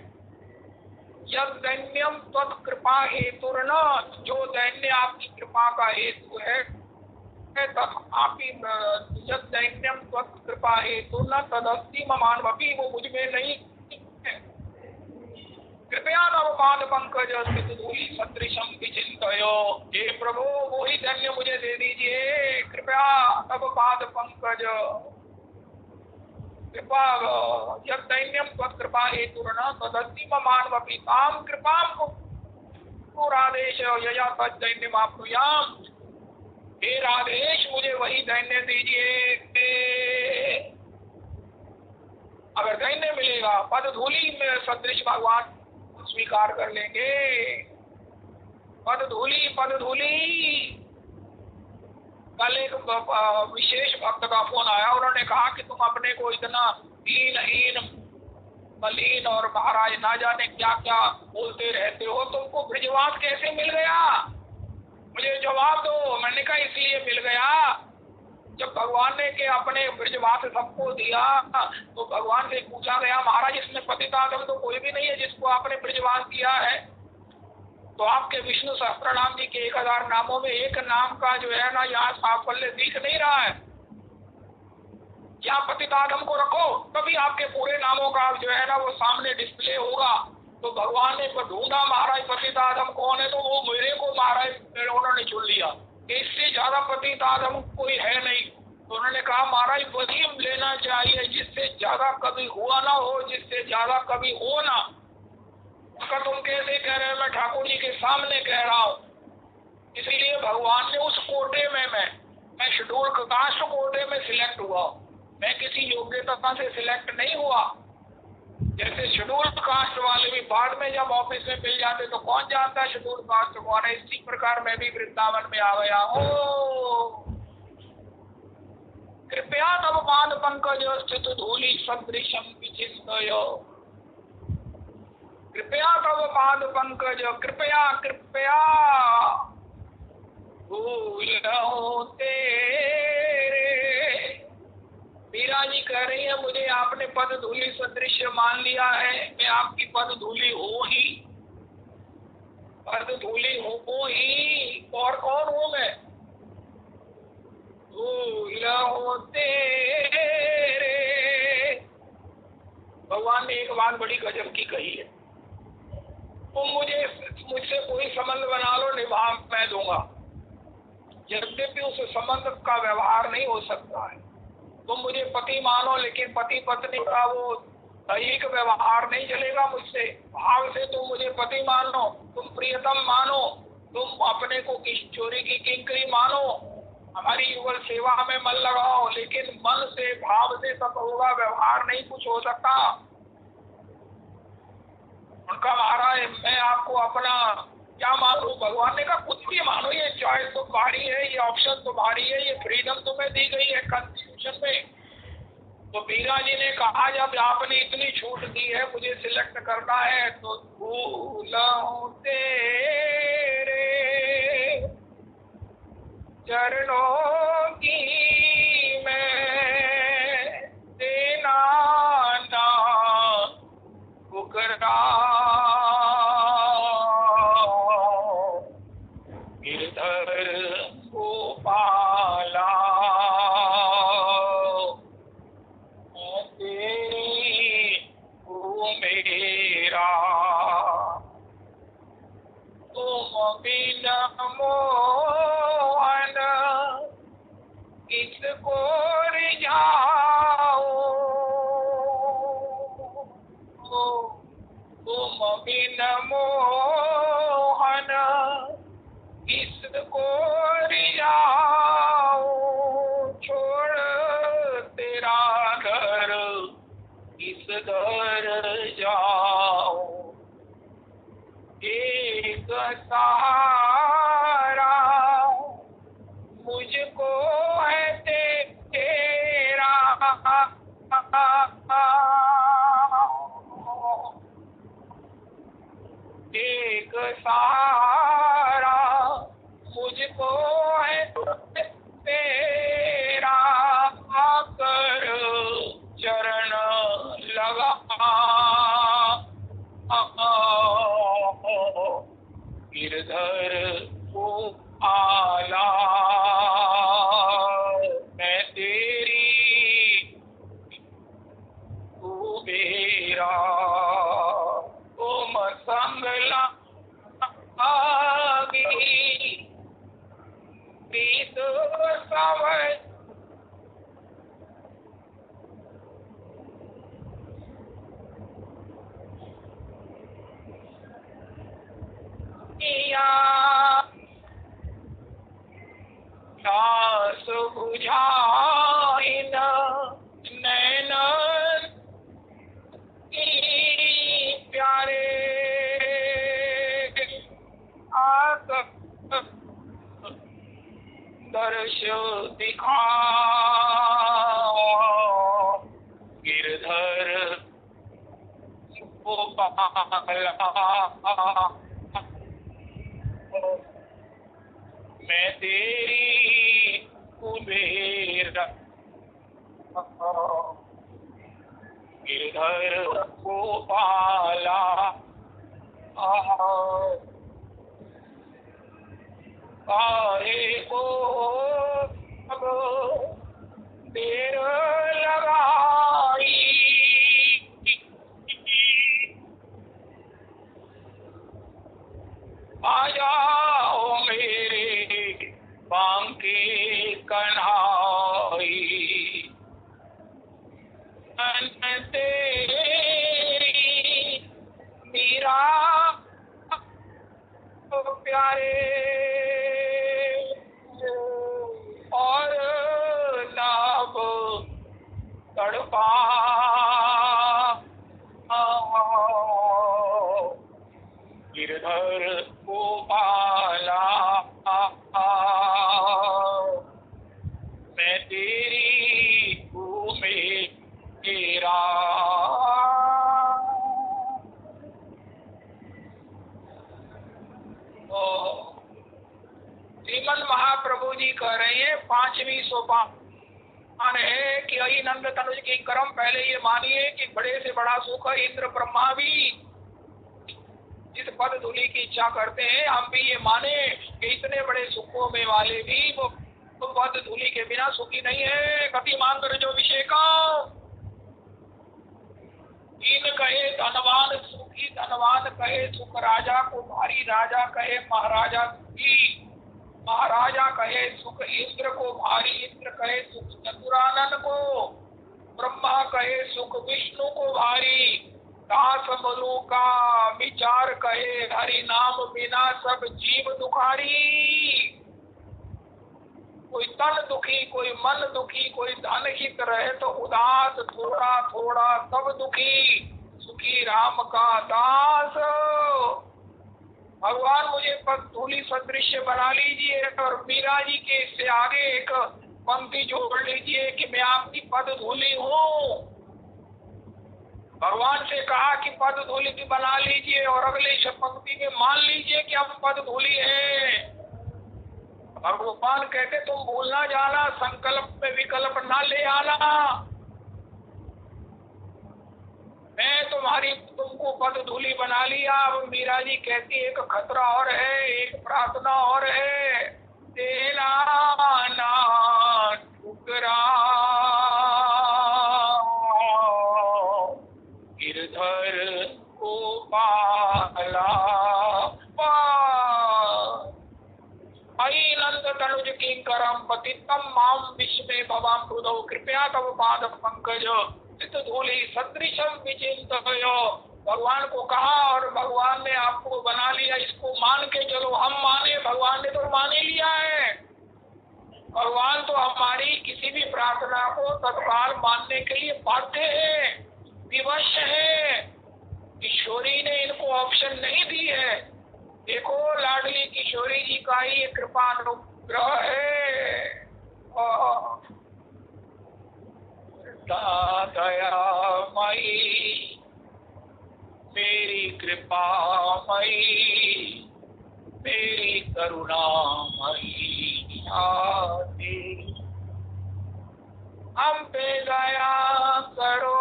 यद दैन्यम तत्कृपा हेतु न, जो दैन्य आपकी कृपा का हेतु है, तथापि यद दैन्यम तत्कृपा हेतु न तदस्ति मानवपि, वो मुझ में नहीं है। कृपया नवपाद पंकज धूलि सदृशम विचिंतयो। हे प्रभु वो ही धन्य मुझे दे दीजिए। कृपया नवपाद पंकज कृपा यद दैन्यम त्वत्कृपा हेतु न तदस्ति मानवपि ताम कृपाम को राधेश यया तद्दैन्यम आपनुयाम। हे राधेश मुझे वही दैन्य दीजिए। अगर दैन्य मिलेगा पद धूलि में सदृश भगवान स्वीकार कर लेंगे। पद धूलि पद धूलि। कल एक विशेष भक्त का फोन आया, उन्होंने कहा कि तुम अपने को इतना दीनहीन मलिन और महाराज ना जाने क्या क्या बोलते रहते हो, तुमको ब्रजवास कैसे मिल गया? मुझे जवाब दो। मैंने कहा इसलिए मिल गया, जब भगवान ने के अपने ब्रजवास सबको दिया तो भगवान से पूछा गया महाराज इसमें पतितागम तो कोई भी नहीं है जिसको आपने ब्रजवास दिया है। तो आपके विष्णु सहस्त्रनाम जी के 1000 नामों में एक नाम का जो है ना यहाँ साफल्य दिख नहीं रहा है। यहाँ पतितागम को रखो तभी आपके पूरे नामों का जो है ना वो सामने डिस्प्ले होगा। तो भगवान ने ढूंढा महाराज पतितागम कौन है, तो वो मेरे को महाराज उन्होंने चुन लिया। इससे ज्यादा पतितागम कोई है नहीं। तो उन्होंने कहा महाराज वही लेना चाहिए जिससे ज्यादा कभी हुआ ना हो, जिससे ज्यादा कभी हो ना। उसका तुम कैसे कह रहे हो? मैं ठाकुर जी के सामने कह रहा हूँ। इसीलिए भगवान ने उस कोटे में मैं शेड्यूल कास्ट कोटे में सिलेक्ट हुआ। मैं किसी योग्यता से सिलेक्ट नहीं हुआ। जैसे शेड्यूल कास्ट वाले भी बाद में जब ऑफिस में मिल जाते तो कौन जानता है शेड्यूल कास्ट कौन है। इसी प्रकार मैं भी वृंदावन में आ गया हूँ। कृपया तब पाद पंकज स्थित धूलि सदृशम विचिन्तय। कृपया तब पाद पंकज, कृपया कृपया भूलूं तेरे। मीरा जी कह रही है मुझे आपने पद धूलि सदृश मान लिया है, मैं आपकी पद धूलि हूँ ही, पद धूलि हूँ ही। और कौन हूँ मैं? भूलूं तेरे। भगवान ने एक बात बड़ी गजब की कही है, तुम मुझसे कोई संबंध बना लो, निभा मैं दूंगा। यद्यपि उस संबंध का व्यवहार नहीं हो सकता है। तुम मुझे पति मानो, लेकिन पति पत्नी का वो दैहिक व्यवहार नहीं चलेगा मुझसे। भाव से तुम मुझे पति मानो, तुम प्रियतम मानो, तुम अपने को किशोरी की किंकरी मानो, हमारी युगल सेवा में मन लगाओ, लेकिन मन से भाव से तब होगा, व्यवहार नहीं कुछ हो सकता। उनका महाराज मैं आपको अपना क्या मानो? भगवान ने कहा कुछ भी मानो, ये चॉइस तो तुम्हारी है, ये ऑप्शन तुम्हारी है, ये फ्रीडम तुम्हें दी गई है कॉन्स्टिट्यूशन में। तो मीरा जी ने कहा जब आपने इतनी छूट दी है, मुझे सिलेक्ट करना है, तो भूलूं तेरे चरणों की मैं देना ना ठुकरा। गिरधर गोपाला तेरी तू मेरा, तुम बिन मोहन किसको रिझाओ, तुम बिन मोहन किसको रिझाओ। छोड़ तेरा घर किस घर जाओ। एक सहारा मुझको है तेरा, एक सहारा मुझको है तेरा। आकर चरण लगा गिरधर को आला मैं तेरी तू मेरा। तुम संगला प्रीत समझ प्यास बुझाई न नैन प्यारे आस दर्श दिखा। गिरधर गोपाला मैं तेरी कुबेर। गिरधर गोपाला काहे को अब देर लगाई। आ जाओ मेरे बांके कन्हाई। तेरी मीरा प्यारे और नाम तड़पा गिरधर गोपाला मैं तेरी तू मेरा। श्रीमद महाप्रभु जी कह रहे हैं 5वीं सोपान है कि अहि नंद तनुज की कर्म। पहले ये मानिए कि बड़े से बड़ा सुख इंद्र ब्रह्मा भी जिस पद धूलि की इच्छा करते हैं, हम भी ये माने कि इतने बड़े सुखों में वाले भी वो पद धूलि के बिना सुखी नहीं है। कति मांगर जो विषय का इन कहे धनवान सुखी, धनवान कहे सुख राजा को भारी, राजा कहे महाराजा सुखी, महाराजा कहे सुख इंद्र को भारी, इंद्र कहे सुख चतुरानन को, ब्रह्मा कहे सुख विष्णु को भारी, दास मनु का विचार कहे हरि नाम बिना सब जीव दुखारी। कोई तन दुखी, कोई मन दुखी, कोई धन हित रहे तो उदास, थोड़ा थोड़ा सब दुखी, सुखी राम का दास। भगवान मुझे पद धूलि सदृश बना लीजिए और मीरा जी के इससे आगे एक पंक्ति जोड़ लीजिए कि मैं आपकी पद धूलि हूँ। भगवान से कहा कि पद धूलि भी बना लीजिए और अगले पंक्ति में मान लीजिए कि हम पद धूलि हैं। भगवान कहते तुम भूल ना जाना, संकल्प में विकल्प ना ले आना। मैं तुमको पद धूलि बना लिया। अब मीरा जी कहती एक खतरा और है, एक प्रार्थना और है, तेरा ना ठुकरा गिरधर गोपाला। अहि नंद तनुज किंकरम पतितम माम विश्वे भवाम हृदौ कृपया तव पाद पंकज चित धूलि सदृशम विचिंतयो। भगवान को कहा और भगवान ने आपको बना लिया, इसको मान के चलो। हम माने, भगवान ने तो मान ही लिया है। भगवान तो हमारी किसी भी प्रार्थना को तत्काल मानने के लिए बाध्य है, विवश है। किशोरी ने इनको ऑप्शन नहीं दी है। देखो लाडली किशोरी जी का ही कृपा अनुग्रह है। दयामयी मेरी कृपामयी, मेरी करुणामयी आदि, हम पे दया करो,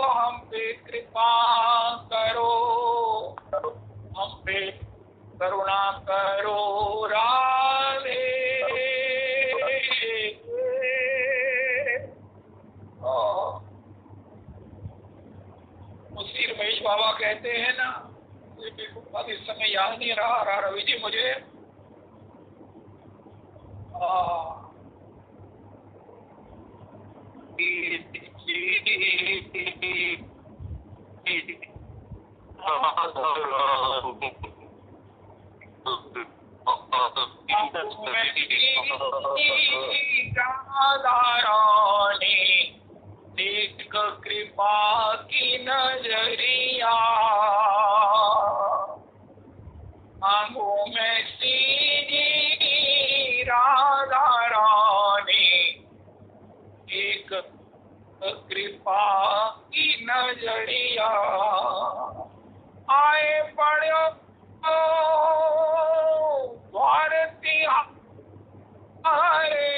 हम पे कृपा करो, हम पे करुणा करो राधे। मुझे रमेश बाबा कहते हैं ना, बिल्कुल इस समय याद नहीं रहा रवि जी मुझे। देख कृपा की नजरिया, आंखों में सीधी राधा रानी, एक कृपा की नजरिया। आए पड़ो भारती हरे,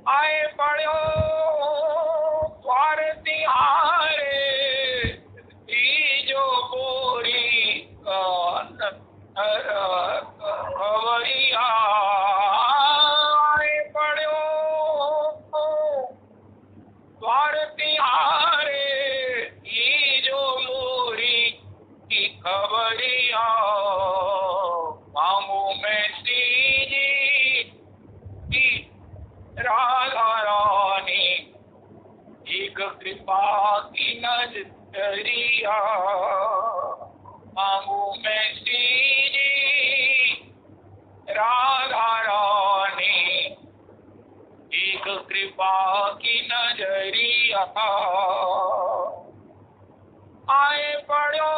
आए पड़ो भारती हारे, जो बोरी खबरिया। आए पड़ो भारती हारे, जो मोरी की खबरिया। मांगू में सीजी राधा रानी, कृपा की नजरिया, मांगू मैं श्री राधा रानी एक कृपा की नजरिया। आए पड़ो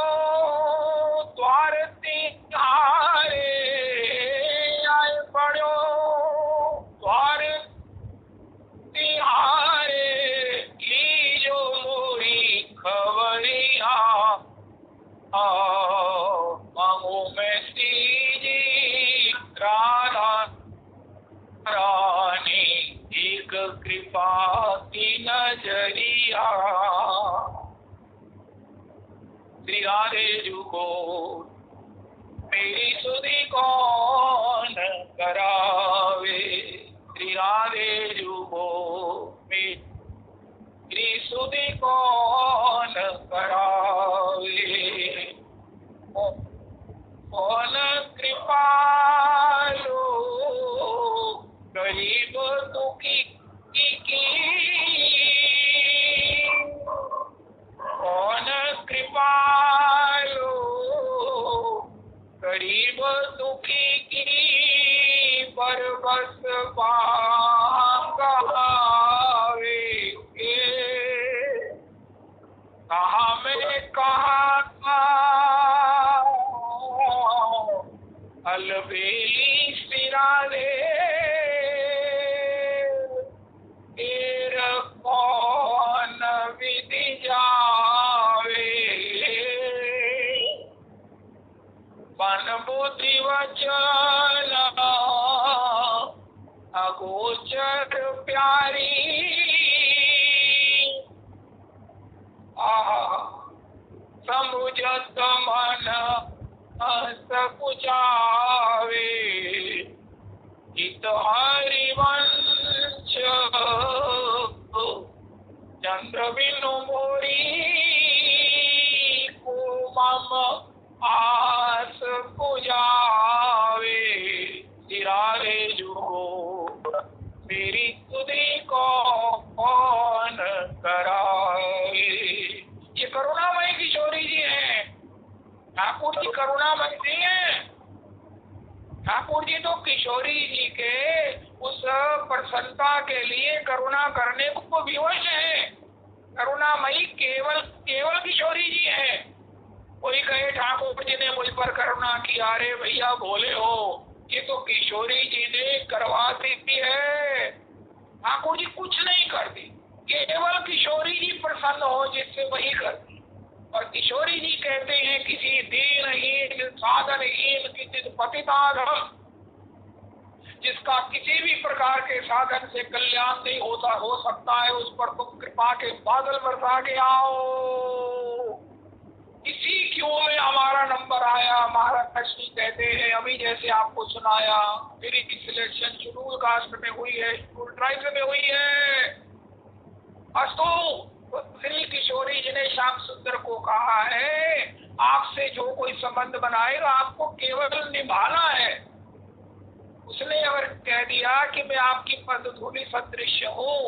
द्वार तिहारे, आए पड़ो द्वार तिहारे, लीजो मोरी खबरिया, मांगो मैं श्री राधा रानी एक कृपा की नजरिया। श्री राधे जू को मेरी सुधि कौन करावे, श्री राधे जू को मेरी सुधि कौन करावे। कौन कृपालु गरीब दुखी की, कौन कृपालु गरीब दुखी की, पर बस गावे। कहा मैं कहा अलबेली सिराले, तेर कौन विधि जावे। मन बुद्धि वचन अगोचर प्यारी, समुझत मन सकुचावे। हित हरिवंश चंद्र बिनु मोरी, को मम आस पुजावे। सिरारे जुगो मेरी सुधि कौन करावे। ये करुणामयी किशोरी जी हैं। ठाकुर जी करुणामय नहीं है। ठाकुर जी तो किशोरी जी के उस प्रसन्नता के लिए करुणा करने को विवश है। करुणामयी केवल केवल किशोरी जी है। कोई कहे ठाकुर जी ने मुझ पर करुणा की, अरे भैया बोले हो, ये तो किशोरी जी ने करवा दी है। ठाकुर जी कुछ नहीं करती, केवल किशोरी जी प्रसन्न हो जिससे वही करती। और किशोरी जी कहते हैं किसी दीनहीन साधनहीन किसी पतिताधम जिसका किसी भी प्रकार के साधन से कल्याण नहीं होता हो सकता है, उस पर तुम कृपा के बादल बरसा के आओ। इसी क्यों में हमारा नंबर आया। महाराज श्री कहते हैं अभी जैसे आपको सुनाया, मेरी सिलेक्शन शेड्यूल कास्ट में हुई है, शेड्यूल ट्राइब में हुई है। अस्तु श्री किशोरी जी ने श्याम सुंदर को कहा है आपसे जो कोई संबंध बनाएगा आपको केवल निभाना है। उसने अगर कह दिया कि मैं आपकी पदधूलि सदृश हूँ,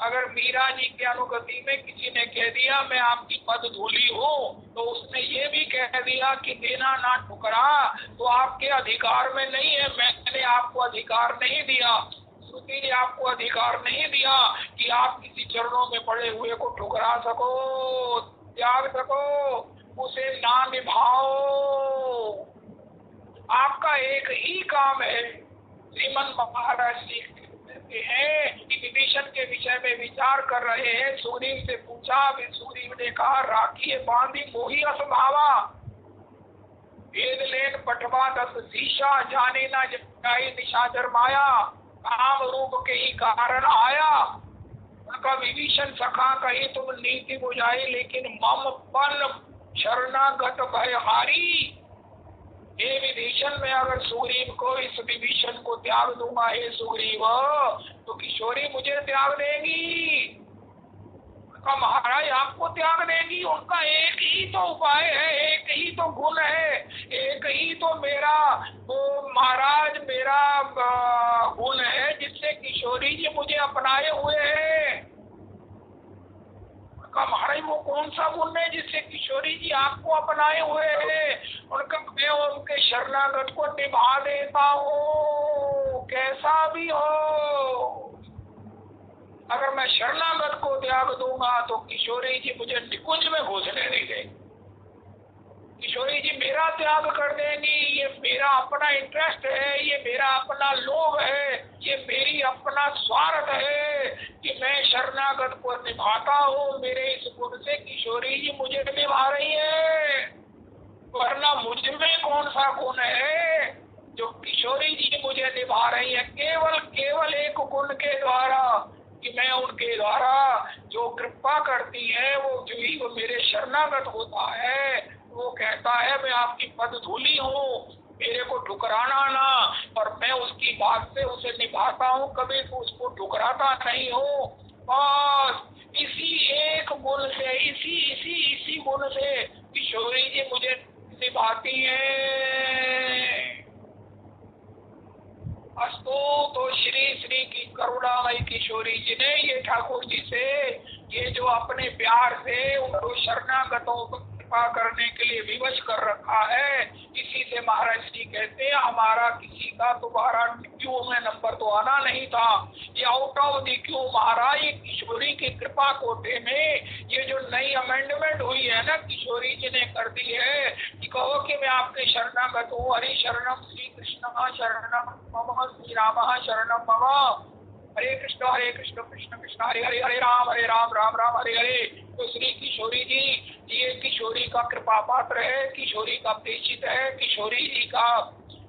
अगर मीरा जी के अनुगति में किसी ने कह दिया मैं आपकी पदधूलि हूँ, तो उसने ये भी कह दिया कि देना ना ठुकरा तो आपके अधिकार में नहीं है। मैंने आपको अधिकार नहीं दिया, श्रुति ने आपको अधिकार नहीं दिया कि आप किसी चरणों में पड़े हुए को ठुकरा सको, त्याग सको, उसे ना निभाओ। आपका एक ही काम है। श्रीमन महाराज जी कहते हैं कि विभीषण के विषय में विचार कर रहे हैं। सुग्रीव से पूछा, सुग्रीव ने कहा राखिए बांधी मोही असभावा, वेद लेन पठवा दस शीशा, जाने ना जाई निशाचर माया, काम रूप के ही कारण आया। उनका विभीषण सखा कही तुम नीति बुझाई, लेकिन मम पन शरणागत भयहारी। हे विभीषण, मैं अगर सुग्रीव को इस विभीषण को त्याग दूंगा, हे सुग्रीव, तो किशोरी मुझे त्याग देगी। उनका महाराज आपको त्याग देगी। उनका एक ही तो उपाय है, एक ही तो गुण है, एक ही तो मेरा वो महाराज मेरा गुण है जिससे किशोरी जी मुझे अपनाए हुए हैं। उनका महाराज वो कौन सा गुण है जिससे किशोरी जी आपको अपनाए हुए हैं? उनका मैं उनके शरणागत को निभा देता हूँ कैसा भी हो। अगर मैं शरणागत को त्याग दूंगा तो किशोरी जी मुझे निकुंज में घुसने नहीं देंगे। किशोरी जी मेरा त्याग कर देंगी, ये मेरा अपना इंटरेस्ट है, ये मेरा अपना लोभ है, ये मेरी अपना स्वार्थ है कि मैं शरणागत को निभाता हूँ। मेरे इस गुण से किशोरी जी मुझे निभा रही है, वरना मुझ में कौन सा गुण है जो किशोरी जी मुझे निभा रही है? केवल एक गुण के द्वारा कि मैं उनके द्वारा जो कृपा करती है वो मेरे शरणागत होता है। वो कहता है मैं आपकी पदधूलि हूँ, मेरे को ठुकराना ना, और मैं उसकी बात से उसे निभाता हूँ, कभी तो उसको ठुकराता नहीं हूँ। बस इसी एक गुण से, इसी गुण से किशोरी जी मुझे निभाती है। अस्तु। तो श्री की करुणामयी किशोरी जी ने ये ठाकुर जी से ये जो अपने प्यार से उनको शरणागतों को कृपा करने के लिए विवश कर रखा है, इसी से महाराज जी कहते हैं हमारा किसी का तुम्हारा क्यों में नंबर तो आना नहीं था। ये आउट ऑफ दी क्यों महाराज किशोरी की कृपा कोटे में ये जो नई अमेंडमेंट हुई है ना किशोरी जी ने कर दी है कि कहो कि मैं आपके शरणागत हूँ। हरि शरणम श्री कृष्ण शरणम मम, श्री राम शरणम मम। हरे कृष्ण कृष्ण कृष्ण हरे हरे, हरे राम राम राम हरे हरे। तो श्री किशोरी जी ये किशोरी का कृपा पात्र है, किशोरी का परिचित है, किशोरी जी का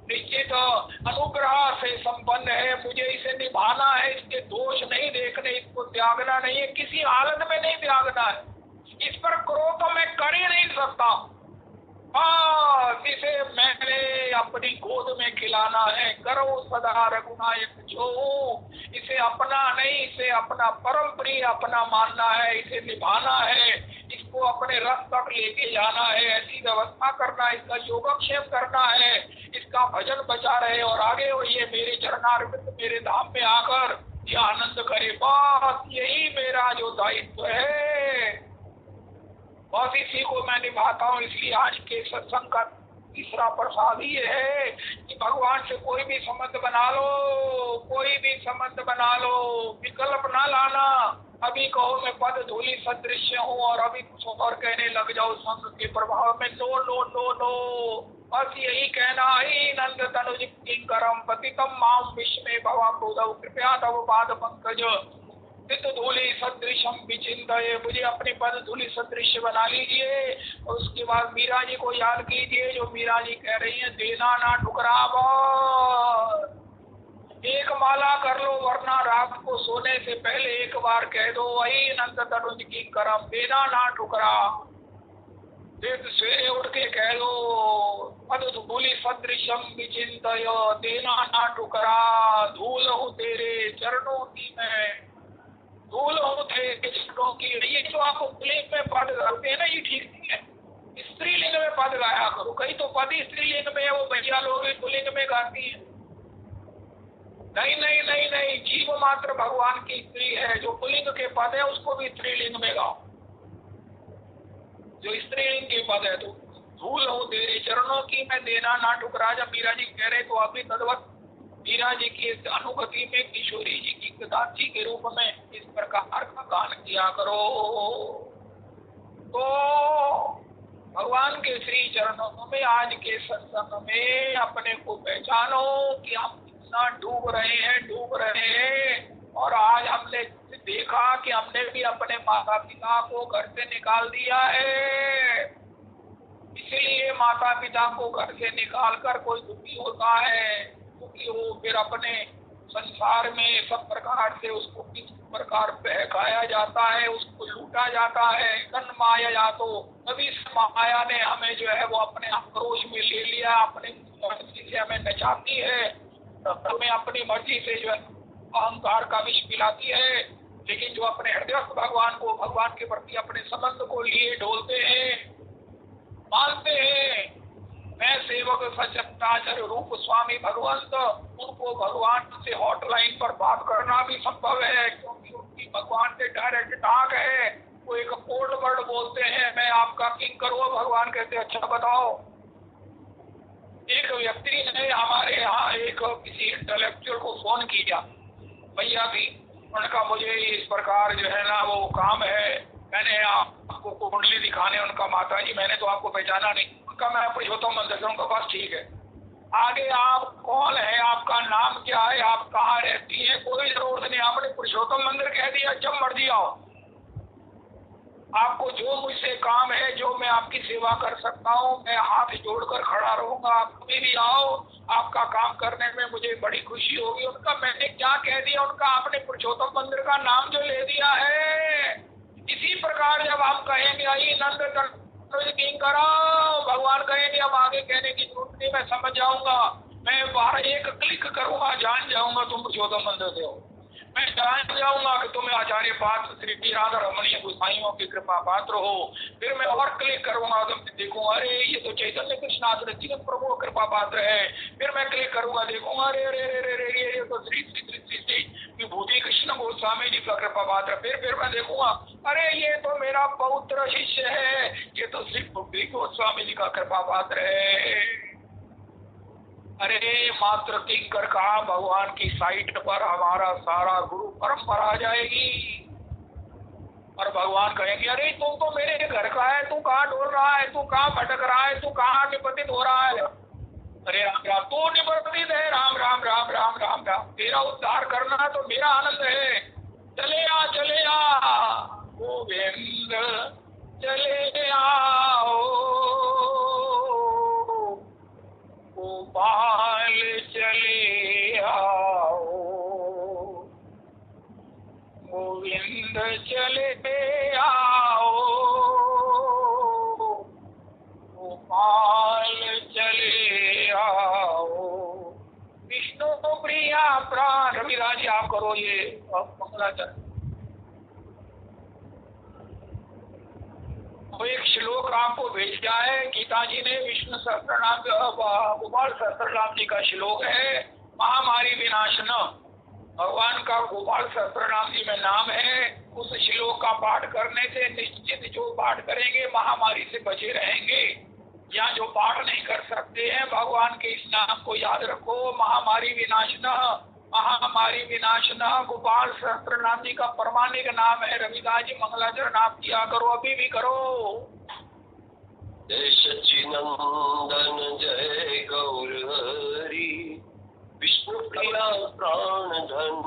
निश्चित अनुग्रह से संपन्न है। मुझे इसे निभाना है, इसके दोष नहीं देखने, इसको त्यागना नहीं है, किसी हालत में नहीं त्यागना है। इस पर क्रोध तो मैं कर ही नहीं सकता। इसे मैंने अपनी गोद में खिलाना है। करो सदा रघुनायक जो, इसे अपना नहीं, इसे अपना परम प्रिय अपना मानना है, इसे निभाना है, इसको अपने रथ तक लेके जाना है, ऐसी व्यवस्था करना है, इसका योगक्षेम करना है, इसका भजन बचा रहे और आगे वो ये मेरे चरणारविंद मेरे धाम में आकर ये आनंद करे। बस यही मेरा जो दायित्व है बस इसी को मैं निभाता हूँ। इसलिए आज के सत्संग का तीसरा प्रसाद ये है कि भगवान से कोई भी संबंध बना लो, कोई भी संबंध बना लो, विकल्प ना लाना। अभी कहो मैं पद धूलि सदृश हूँ और अभी कुछ और कहने लग जाओ संग के प्रभाव में। नो नो नो नो, बस यही कहना ही नंद तनुज किंकरम पतितम माम विश्व भवा प्रोदव कृपया तव पाद पंकज धूलि सदृशम विचिंतये। मुझे अपनी पद धूलि सदृश बना लीजिए। और उसके बाद मीरा जी को याद कीजिए जो मीरा जी कह रही है देना ना ठुकराव। एक माला कर लो वरना रात को सोने से पहले एक बार कह दो वही नंद तनुज की करम, देना ना ठुकरा। फिर सवेरे उठ के कह दो पद धूलि सदृशम विचिंतय, देना ना ठुकरा। धूल हूँ तेरे चरणों की मैं, धूल होते चरणों की। ये जो आप पुल्लिंग में पद गाते हैं ना ये ठीक नहीं है, स्त्रीलिंग में पद गाया करो। कहीं तो पद स्त्रीलिंग में है, वो भैया लोग पुल्लिंग में गाती है। नहीं नहीं नहीं नहीं, जीव मात्र भगवान की स्त्री है, जो पुल्लिंग के पद है उसको भी स्त्रीलिंग में गाओ। जो स्त्रीलिंग के पद है तो धूल हो तेरे चरणों की मैं, देना ना ठुकरा। जब मीरा जी कह रहे तो आप भी तद्वत मीरा जी की अनुभूति में किशोरी जी की गदाची के रूप में इस प्रकार का गान किया करो। तो भगवान के श्री चरणों में आज के सत्संग में अपने को पहचानो कि हम कितना डूब रहे हैं। और आज हमने देखा कि हमने भी अपने माता पिता को घर से निकाल दिया है। इसीलिए माता पिता को घर से निकाल कर कोई दुखी होता है, क्योंकि वो फिर अपने संसार में सब प्रकार से उसको किस प्रकार बहकाया जाता है, उसको लूटा जाता है। तन माया या तो कभी माया ने हमें जो है वो अपने आक्रोश में ले लिया, अपनी मर्जी से हमें नचाती है, हमें अपनी मर्जी से जो है अहंकार का विष पिलाती है। लेकिन जो अपने हृदयस्थ भगवान को, भगवान के प्रति अपने संबंध को लिए ढोलते हैं, मानते हैं मैं सेवक सचत्ताचर रूप स्वामी भगवंत, उनको भगवान से हॉटलाइन पर बात करना भी संभव है, क्योंकि उनकी भगवान से डायरेक्ट टाक है। वो एक कोड वर्ड बोलते हैं, मैं आपका किंकर हूँ। भगवान कहते अच्छा बताओ। एक व्यक्ति ने हमारे यहाँ एक किसी इंटेलेक्चुअल को फोन किया, भैया भी, उनका मुझे इस प्रकार जो है ना वो काम है, मैंने आपको कुंडली दिखाने, उनका माता जी मैंने तो आपको पहचाना नहीं, उनका मैं पुरुषोत्तम मंदिर से, उनका पास ठीक है, आगे आप कौन है, आपका नाम क्या है, आप कहाँ रहती हैं, कोई जरूरत नहीं, आपने पुरुषोत्तम मंदिर कह दिया, जब मर्जी आओ, आपको जो मुझसे काम है, जो मैं आपकी सेवा कर सकता हूँ, मैं हाथ जोड़कर खड़ा रहूंगा, आप कभी भी आओ, आपका काम करने में मुझे बड़ी खुशी होगी। उनका मैंने क्या कह दिया, उनका आपने पुरुषोत्तम मंदिर का नाम जो ले दिया है। इसी प्रकार जब हम कहेंगे आई नंद करो, भगवान कहेंगे अब आगे कहने की जरूरत नहीं, मैं समझ जाऊंगा, मैं बाहर एक क्लिक करूंगा, जान जाऊंगा तुम पुरुषोत्तम मंदिर से हो, मैं जान जाऊंगा कि तुम्हें आचार्य पात्र श्री राधा रमणीय गोसाइयों की कृपा पात्र हो। फिर मैं और क्लिक करूंगा तो देखूंगा अरे ये तो चैतन्य कृष्ण प्रभु कृपा पात्र है। फिर मैं क्लिक करूंगा, देखूंगा अरे अरे अरे अरे ये तो श्री श्री श्री श्री श्री विभूति कृष्ण गोस्वामी जी का कृपा पात्र। फिर मैं देखूंगा अरे ये तो मेरा पौत्र शिष्य है, ये तो श्री बुद्धि गोस्वामी जी का कृपा पात्र है। अरे मात्र किंकर कहा, भगवान की साइट पर हमारा सारा गुरु परंपरा आ जाएगी और भगवान कहेंगे अरे तू तो मेरे घर का है, तू कहाँ डोल रहा है, तू कहाँ भटक रहा है, तू कहाँ निपतित हो रहा है। अरे राम राम, तू निपतित है, राम राम राम राम राम राम, तेरा उद्धार करना तो मेरा आनंद है। चले आ गोविंद चले आओ, गोपाल चले आओ, गोविंद चले आओ, गोपाल चले आओ। विष्णु प्रिया प्राण, रविराज आप करो ये मंगलाचरण। तो एक श्लोक आपको भेजा है गीता जी ने, विष्णु सहस्त्रनाम, गोपाल सहस्त्रनाम जी का श्लोक है, महामारी विनाशन। भगवान का गोपाल सहस्त्रनाम जी में नाम है। उस श्लोक का पाठ करने से निश्चित जो पाठ करेंगे महामारी से बचे रहेंगे। या जो पाठ नहीं कर सकते हैं, भगवान के इस नाम को याद रखो, महामारी विनाशन, महामारी विनाशन गोपाल सहस्त्रनाम जी का परमाणिक नाम है। रविदास जी मंगलाचरण आप किया करो, अभी भी करो। जय सच्चिनंदन जय गौर हरि, विष्णु प्रिया प्राण धन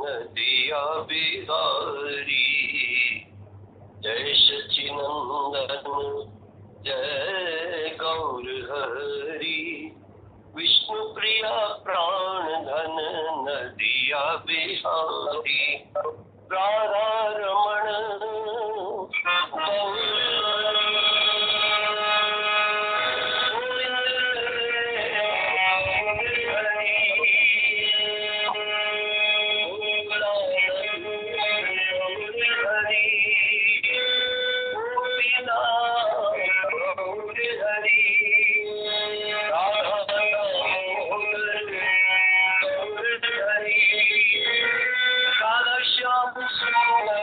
नदिया बिहारी। जय सच्चिनंदन जय गौर हरि, विष्णु प्रिया प्राण धन नदिया बिहारी। राधा रमण श्याम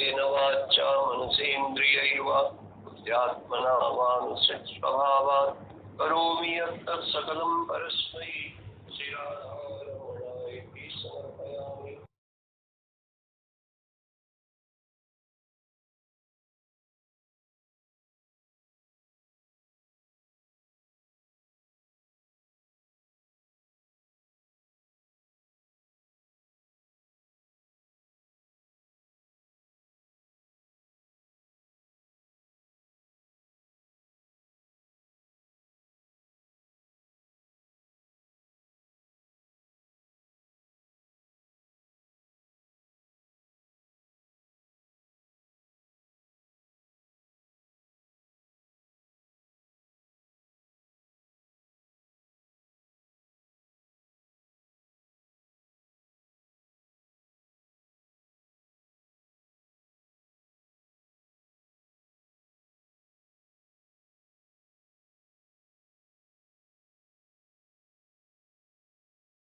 कायेन वाचा मनसेन्द्रियैर्वा बुद्ध्यात्मना वा अनुसृतस्वभावात् करोमि यत् सकलं परस्मै